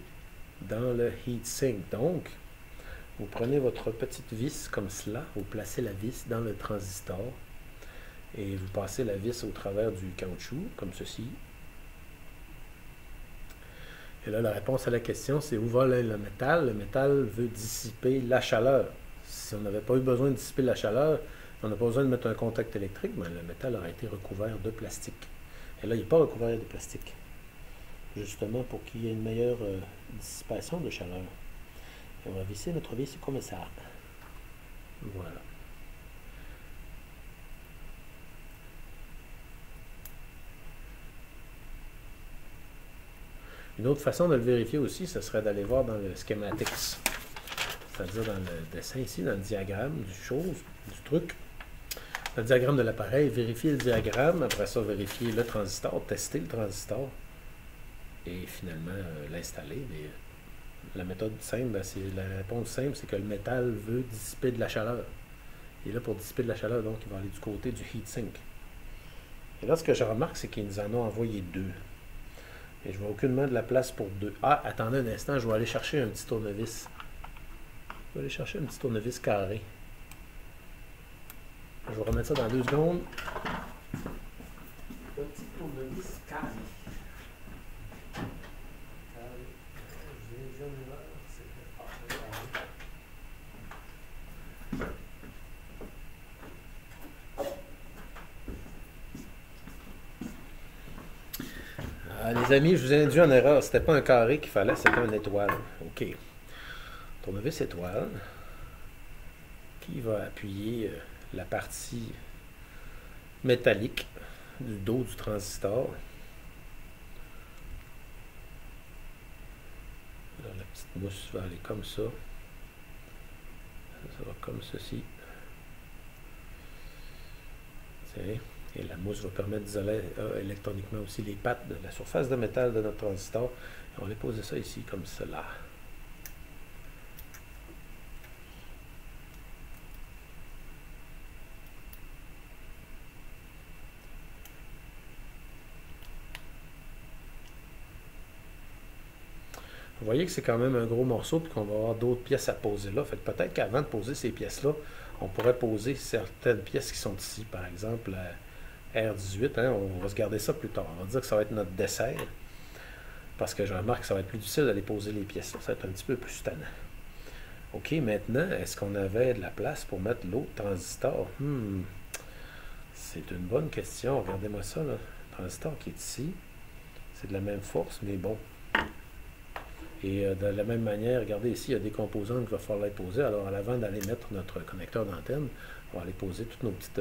S1: dans le heatsink. Donc, vous prenez votre petite vis comme cela, vous placez la vis dans le transistor et vous passez la vis au travers du caoutchouc, comme ceci. Et là, la réponse à la question, c'est où va le métal? Le métal veut dissiper la chaleur. Si on n'avait pas eu besoin de dissiper la chaleur, on n'a pas besoin de mettre un contact électrique, mais le métal aurait été recouvert de plastique. Et là, il n'est pas recouvert de plastique, justement pour qu'il y ait une meilleure dissipation de chaleur. Et on va visser notre vis comme ça. Voilà. Une autre façon de le vérifier aussi, ce serait d'aller voir dans le schematics, c'est-à-dire dans le dessin ici, dans le diagramme du truc. Dans le diagramme de l'appareil, vérifier le diagramme, après ça, vérifier le transistor, tester le transistor et finalement l'installer. Mais la méthode simple, la réponse simple, c'est que le métal veut dissiper de la chaleur. Et là, pour dissiper de la chaleur, donc, il va aller du côté du heatsink. Et là, ce que je remarque, c'est qu'ils nous en ont envoyé deux. Et je vois aucunement de la place pour deux. Ah, attendez un instant, je vais aller chercher un petit tournevis. Je vais aller chercher un petit tournevis carré. Je vais remettre ça dans 2 secondes. Un petit tournevis carré. Ah, les amis, je vous ai induit en erreur. C'était pas un carré qu'il fallait, c'était une étoile. OK. Tournevis étoile qui va appuyer la partie métallique du dos du transistor. Alors, la petite mousse va aller comme ça. Ça va comme ceci. Tiens. Et la mousse va permettre d'isoler électroniquement aussi les pattes de la surface de métal de notre transistor. Et on va les poser ça ici comme cela. Vous voyez que c'est quand même un gros morceau et qu'on va avoir d'autres pièces à poser là. Fait que peut-être qu'avant de poser ces pièces-là, on pourrait poser certaines pièces qui sont ici. Par exemple, R18, hein, on va se garder ça plus tard. On va dire que ça va être notre dessert. Parce que je remarque que ça va être plus difficile d'aller poser les pièces là. Ça va être un petit peu plus tannant. OK, maintenant, est-ce qu'on avait de la place pour mettre l'autre transistor? C'est une bonne question. Regardez-moi ça, là. Le transistor qui est ici. C'est de la même force, mais bon. Et de la même manière, regardez ici, il y a des composants qu'il va falloir les poser. Alors, avant d'aller mettre notre connecteur d'antenne, on va aller poser toutes nos petites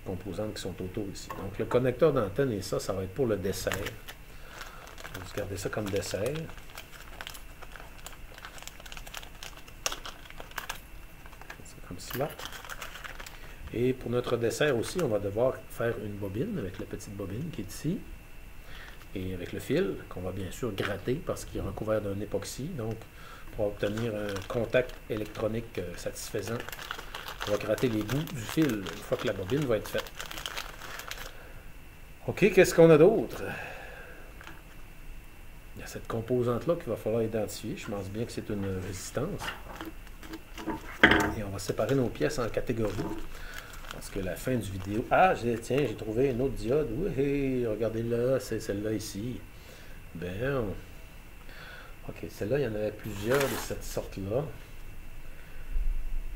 S1: composantes qui sont autour ici. Donc, le connecteur d'antenne et ça va être pour le dessert. On va garder ça comme dessert. C'est comme cela. Et pour notre dessert aussi, on va devoir faire une bobine avec la petite bobine qui est ici. Et avec le fil, qu'on va bien sûr gratter parce qu'il est recouvert d'un époxy. Donc, pour obtenir un contact électronique satisfaisant, on va gratter les bouts du fil une fois que la bobine va être faite. OK, qu'est-ce qu'on a d'autre? Il y a cette composante-là qu'il va falloir identifier. Je pense bien que c'est une résistance. Et on va séparer nos pièces en catégories. Parce que la fin du vidéo... Ah, tiens, j'ai trouvé une autre diode. Oui, regardez là, c'est celle-là ici. Ben, OK, celle-là, il y en avait plusieurs de cette sorte-là.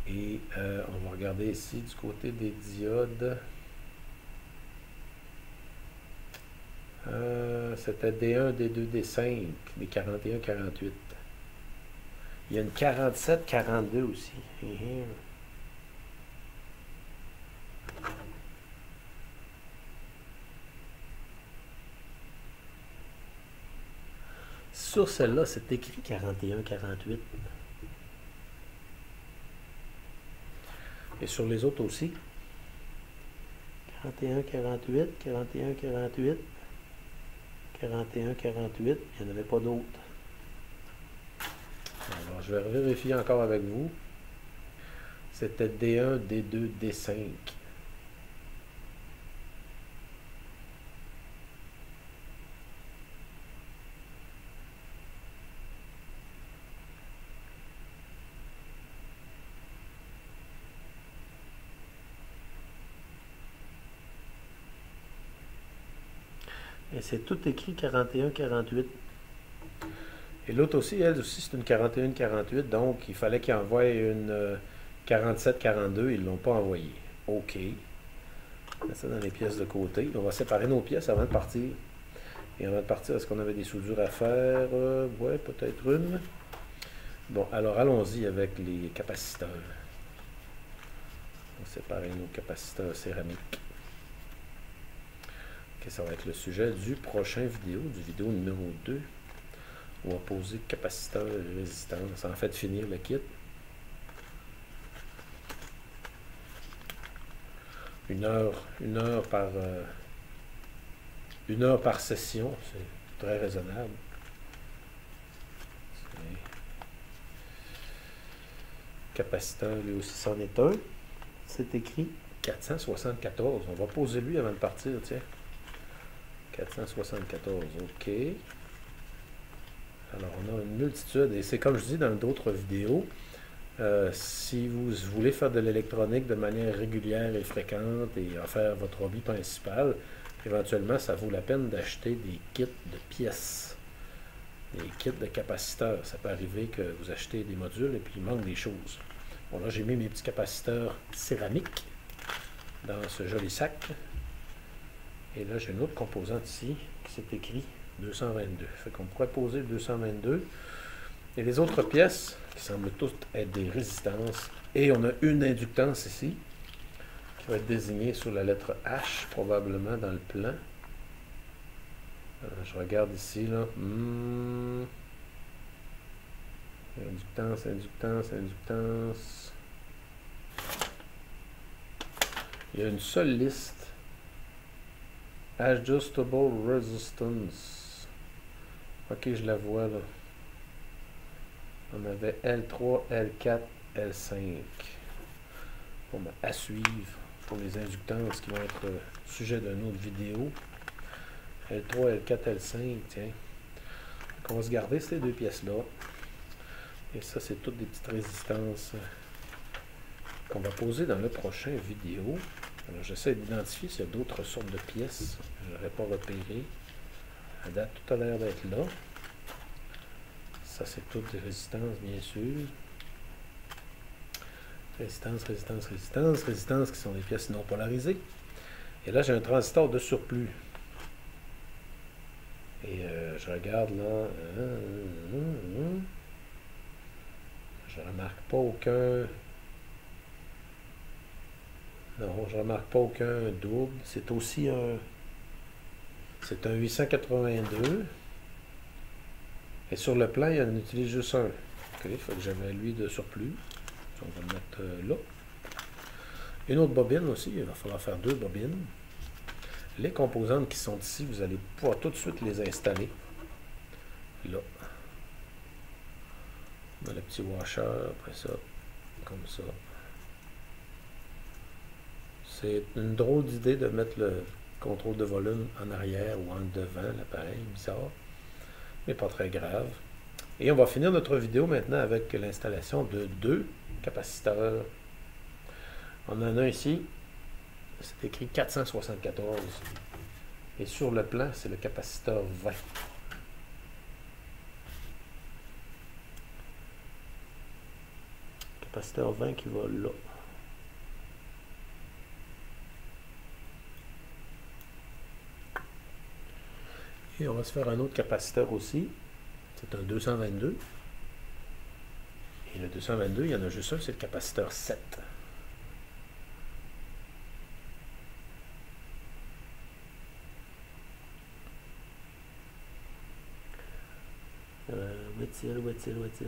S1: Et on va regarder ici du côté des diodes. C'était D1, D2, D5, des 41, 48. Il y a une 47, 42 aussi. Sur celle-là, c'est écrit 41, 48. Et sur les autres aussi. 41, 48, 41, 48, 41, 48. Il n'y en avait pas d'autres. Alors, je vais vérifier encore avec vous. C'était D1, D2, D5. Et c'est tout écrit 41, 48. Et l'autre aussi, elle aussi, c'est une 41, 48. Donc, il fallait qu'ils envoient une 47, 42. Ils ne l'ont pas envoyé. OK. On met ça dans les pièces de côté. On va séparer nos pièces avant de partir. Et avant de partir, est-ce qu'on avait des soudures à faire? Ouais, peut-être une. Bon, alors allons-y avec les capaciteurs. On va séparer nos capaciteurs céramiques. Okay, ça va être le sujet du prochain vidéo, du vidéo numéro 2. On va poser capaciteur et résistance. En fait, finir le kit. Une heure par session, c'est très raisonnable. Capaciteur, lui aussi, c'en est un. C'est écrit 474. On va poser lui avant de partir, tiens. 474, OK. Alors, on a une multitude, et c'est comme je dis dans d'autres vidéos, si vous voulez faire de l'électronique de manière régulière et fréquente et en faire votre hobby principal, éventuellement, ça vaut la peine d'acheter des kits de pièces, des kits de capaciteurs. Ça peut arriver que vous achetez des modules et puis il manque des choses. Bon, là, j'ai mis mes petits capaciteurs céramiques dans ce joli sac. Et là, j'ai une autre composante ici qui s'est écrit 222. Fait qu'on pourrait poser le 222. Et les autres pièces, qui semblent toutes être des résistances, et on a une inductance ici, qui va être désignée sous la lettre H, probablement dans le plan. Alors, je regarde ici, là. Inductance, inductance, inductance. Il y a une seule liste. Adjustable Resistance. Ok, je la vois là. On avait L3, L4, L5. Bon, ben, à suivre pour les inductances qui vont être sujet d'une autre vidéo. L3, L4, L5, tiens. Donc, on va se garder ces deux pièces-là. Et ça, c'est toutes des petites résistances qu'on va poser dans le prochain vidéo. Alors, j'essaie d'identifier s'il y a d'autres sortes de pièces que je n'aurais pas repérées. À date, tout a l'air d'être là. Ça, c'est toutes des résistances, bien sûr. Résistance, résistance, résistance, résistance, qui sont des pièces non polarisées. Et là, j'ai un transistor de surplus. Et je regarde là. Je remarque pas aucun... Non, je remarque pas aucun double. C'est aussi un... C'est un 882. Et sur le plan, il en utilise juste un. Ok, il faut que j'avais lui de surplus. On va le mettre là. Une autre bobine aussi. Il va falloir faire deux bobines. Les composantes qui sont ici, vous allez pouvoir tout de suite les installer. Là. On a le petit washer, après ça, comme ça. C'est une drôle d'idée de mettre le contrôle de volume en arrière ou en devant l'appareil, bizarre, mais pas très grave. Et on va finir notre vidéo maintenant avec l'installation de deux capaciteurs. On en a un ici, c'est écrit 474, et sur le plan, c'est le capaciteur 20. Capaciteur 20 qui va là. Et on va se faire un autre capaciteur aussi. C'est un 222. Et le 222, il y en a juste un, c'est le capaciteur 7. Où est-il, où est-il, où est-il?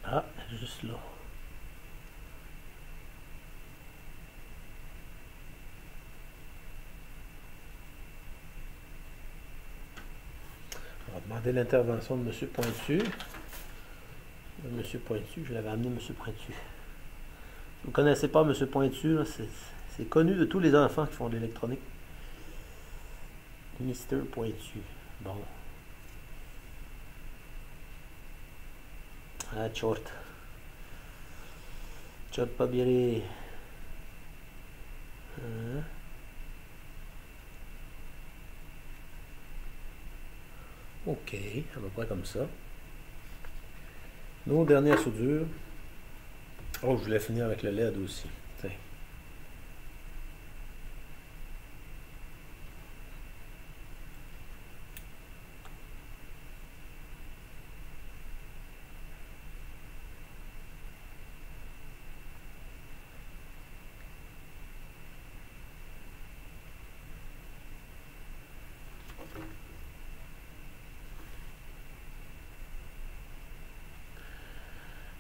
S1: Ah, juste là. On va demander l'intervention de M. Pointu. M. Pointu, je l'avais amené M. Pointu. Vous ne connaissez pas M. Pointu, c'est connu de tous les enfants qui font de l'électronique. Mister Pointu. Bon. Ah, short. Short pas bien. Ok, à peu près comme ça. Nos dernières soudures. Oh, je voulais finir avec le LED aussi. Tiens.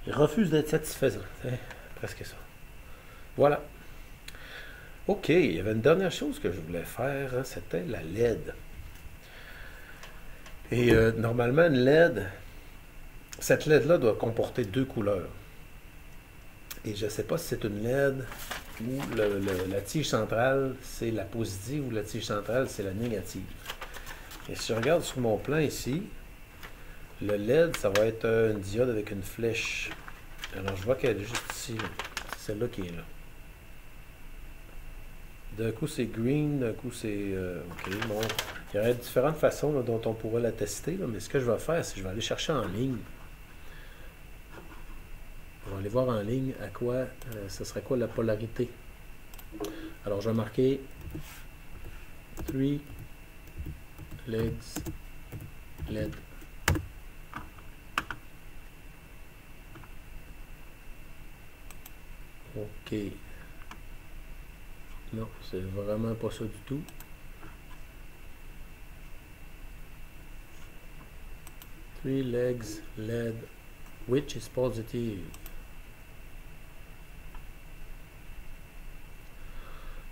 S1: Il refuse d'être satisfaisant. C'est presque ça. Voilà. OK, il y avait une dernière chose que je voulais faire, hein, c'était la LED. Et normalement, une LED, cette LED-là doit comporter deux couleurs. Et je ne sais pas si c'est une LED ou la tige centrale, c'est la positive ou la tige centrale, c'est la négative. Et si je regarde sur mon plan ici, le LED, ça va être une diode avec une flèche. Alors, je vois qu'elle est juste ici. C'est celle-là qui est là. D'un coup, c'est green, d'un coup, c'est... OK, bon. Il y aurait différentes façons là, dont on pourrait la tester, là, mais ce que je vais faire, c'est que je vais aller chercher en ligne. On va aller voir en ligne à quoi, ce serait quoi la polarité. Alors, je vais marquer 3 legs LED. OK. Non, c'est vraiment pas ça du tout. Three legs LED, which is positive.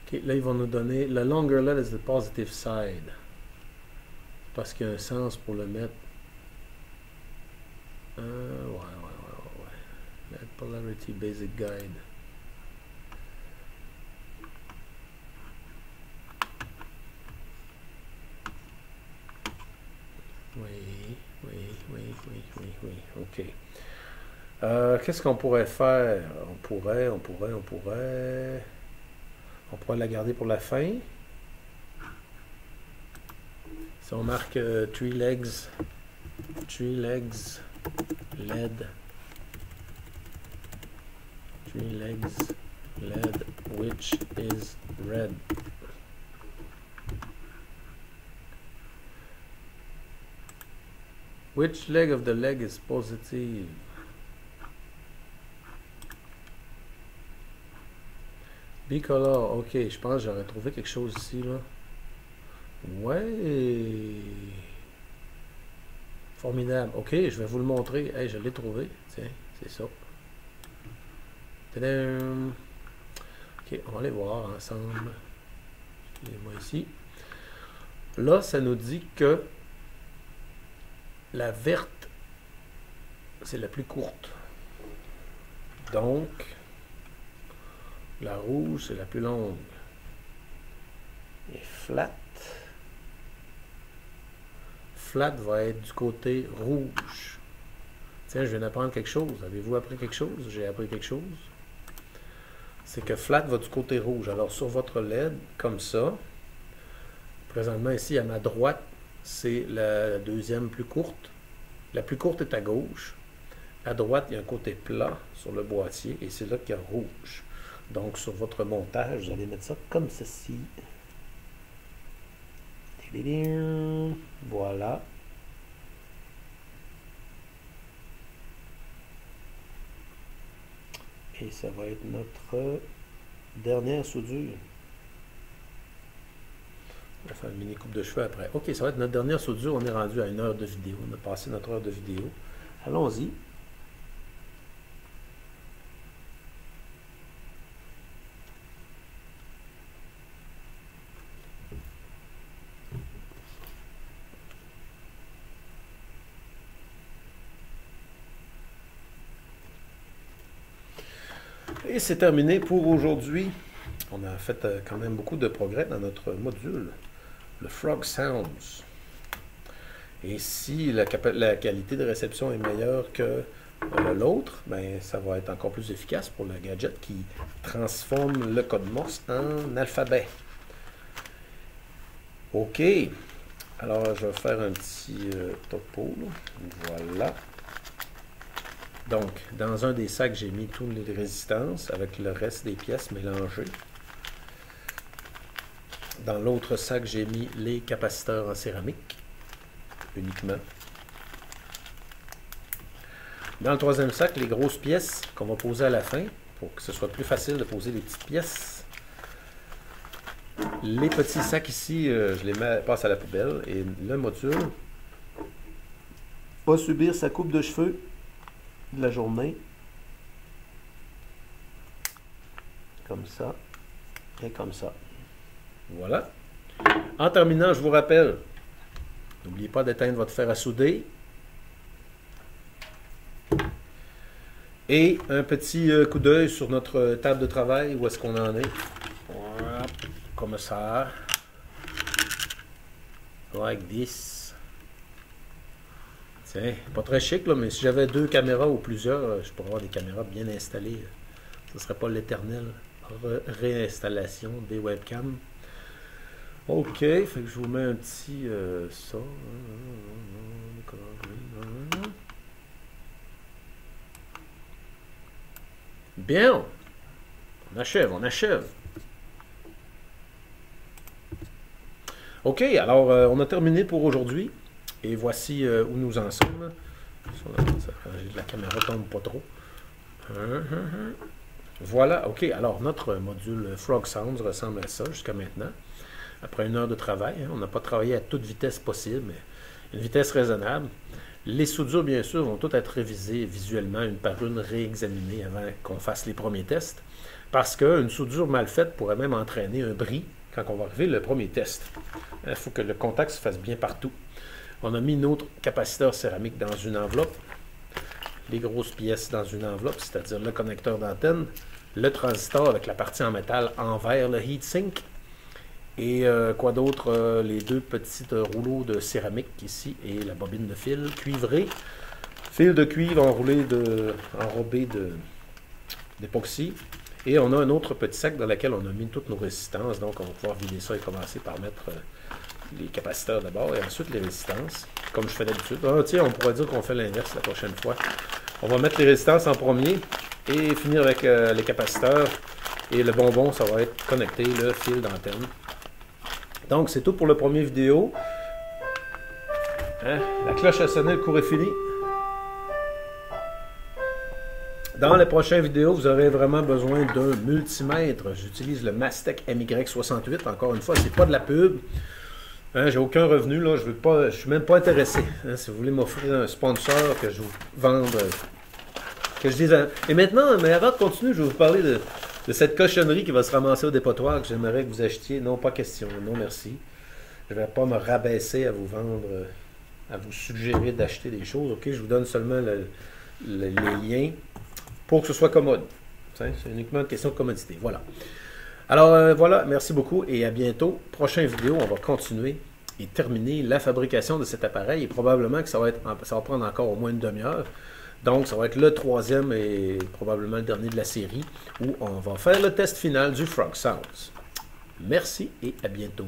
S1: OK, là, ils vont nous donner le longer LED is the positive side. Parce qu'il y a un sens pour le mettre. Ouais. LED Polarity Basic Guide. Oui. OK. Qu'est-ce qu'on pourrait faire? On pourrait la garder pour la fin. Si on marque 3 legs LED. 3 legs LED, which is red. Which leg of the leg is positive? Bicolor, ok, je pense que j'aurais trouvé quelque chose ici, là. Ouais. Formidable. Ok, je vais vous le montrer. Hey, je l'ai trouvé. Tiens, c'est ça. Tadam! Ok, on va aller voir ensemble. Excusez-moi ici. Là, ça nous dit que la verte, c'est la plus courte. Donc, la rouge, c'est la plus longue. Et flat. Flat va être du côté rouge. Tiens, je viens d'apprendre quelque chose. Avez-vous appris quelque chose? J'ai appris quelque chose. C'est que flat va du côté rouge. Alors, sur votre LED, comme ça, présentement ici, à ma droite, c'est la deuxième plus courte. La plus courte est à gauche. À droite, il y a un côté plat sur le boîtier et c'est là qu'il y a rouge. Donc, sur votre montage, vous allez mettre ça comme ceci. Voilà. Et ça va être notre dernière soudure. On va faire une mini coupe de cheveux après. Ok, ça va être notre dernière soudure. On est rendu à 1 heure de vidéo. On a passé notre heure de vidéo. Allons-y. Et c'est terminé pour aujourd'hui. On a fait quand même beaucoup de progrès dans notre module, le Frog Sounds. Et si la qualité de réception est meilleure que l'autre, ben, ça va être encore plus efficace pour le gadget qui transforme le code Morse en alphabet. OK. Alors, je vais faire un petit topo. Voilà. Donc, dans un des sacs, j'ai mis toutes les résistances avec le reste des pièces mélangées. Dans l'autre sac, j'ai mis les capaciteurs en céramique, uniquement. Dans le troisième sac, les grosses pièces qu'on va poser à la fin, pour que ce soit plus facile de poser les petites pièces. Les petits sacs ici, je les passe à la poubelle. Et le module va subir sa coupe de cheveux de la journée. Comme ça. Et comme ça. Voilà. En terminant, je vous rappelle, n'oubliez pas d'éteindre votre fer à souder. Et un petit coup d'œil sur notre table de travail, où est-ce qu'on en est. Voilà, comme ça. Like this. Tiens, pas très chic, là, mais si j'avais 2 caméras ou plusieurs, je pourrais avoir des caméras bien installées. Ce ne serait pas l'éternelle réinstallation des webcams. Ok, fait que je vous mets un petit ça. Bien, on achève, on achève. Ok, alors on a terminé pour aujourd'hui. Et voici où nous en sommes. La caméra tombe pas trop. Voilà, ok. Alors notre module Frog Sounds ressemble à ça jusqu'à maintenant. Après 1 heure de travail, hein, on n'a pas travaillé à toute vitesse possible, mais une vitesse raisonnable. Les soudures, bien sûr, vont toutes être révisées visuellement, une par une, réexaminées avant qu'on fasse les premiers tests. Parce qu'une soudure mal faite pourrait même entraîner un bris quand on va arriver le premier test. Il faut que le contact se fasse bien partout. On a mis notre capaciteur céramique dans une enveloppe, les grosses pièces dans une enveloppe, c'est-à-dire le connecteur d'antenne, le transistor avec la partie en métal envers le heatsink, et quoi d'autre, les 2 petits rouleaux de céramique ici, et la bobine de fil cuivré, fil de cuivre enrobé d'époxy, et on a un autre petit sac dans lequel on a mis toutes nos résistances, donc on va pouvoir vider ça et commencer par mettre les capaciteurs d'abord et ensuite les résistances, comme je fais d'habitude. Ah, tiens, on pourrait dire qu'on fait l'inverse la prochaine fois. On va mettre les résistances en premier et finir avec les capaciteurs. Et le bonbon, ça va être connecté, le fil d'antenne. Donc, c'est tout pour le premier vidéo. Hein? La cloche a sonné, le cours est fini. Dans les prochaines vidéos, vous aurez vraiment besoin d'un multimètre. J'utilise le Mastec MY68. Encore une fois, c'est pas de la pub. Hein, j'ai aucun revenu, là, je suis même pas intéressé. Hein, si vous voulez m'offrir un sponsor, que je vous vende, que je dise... Et maintenant, mais avant de continuer, je vais vous parler de cette cochonnerie qui va se ramasser au dépotoir, que j'aimerais que vous achetiez. Non, pas question, non merci. Je ne vais pas me rabaisser à vous vendre, à vous suggérer d'acheter des choses. Ok, je vous donne seulement les liens pour que ce soit commode. C'est uniquement une question de commodité, voilà. Alors voilà, merci beaucoup et à bientôt. Prochaine vidéo, on va continuer et terminer la fabrication de cet appareil. Et probablement que ça va prendre encore au moins une demi-heure. Donc ça va être le 3e et probablement le dernier de la série où on va faire le test final du Frog Sounds. Merci et à bientôt.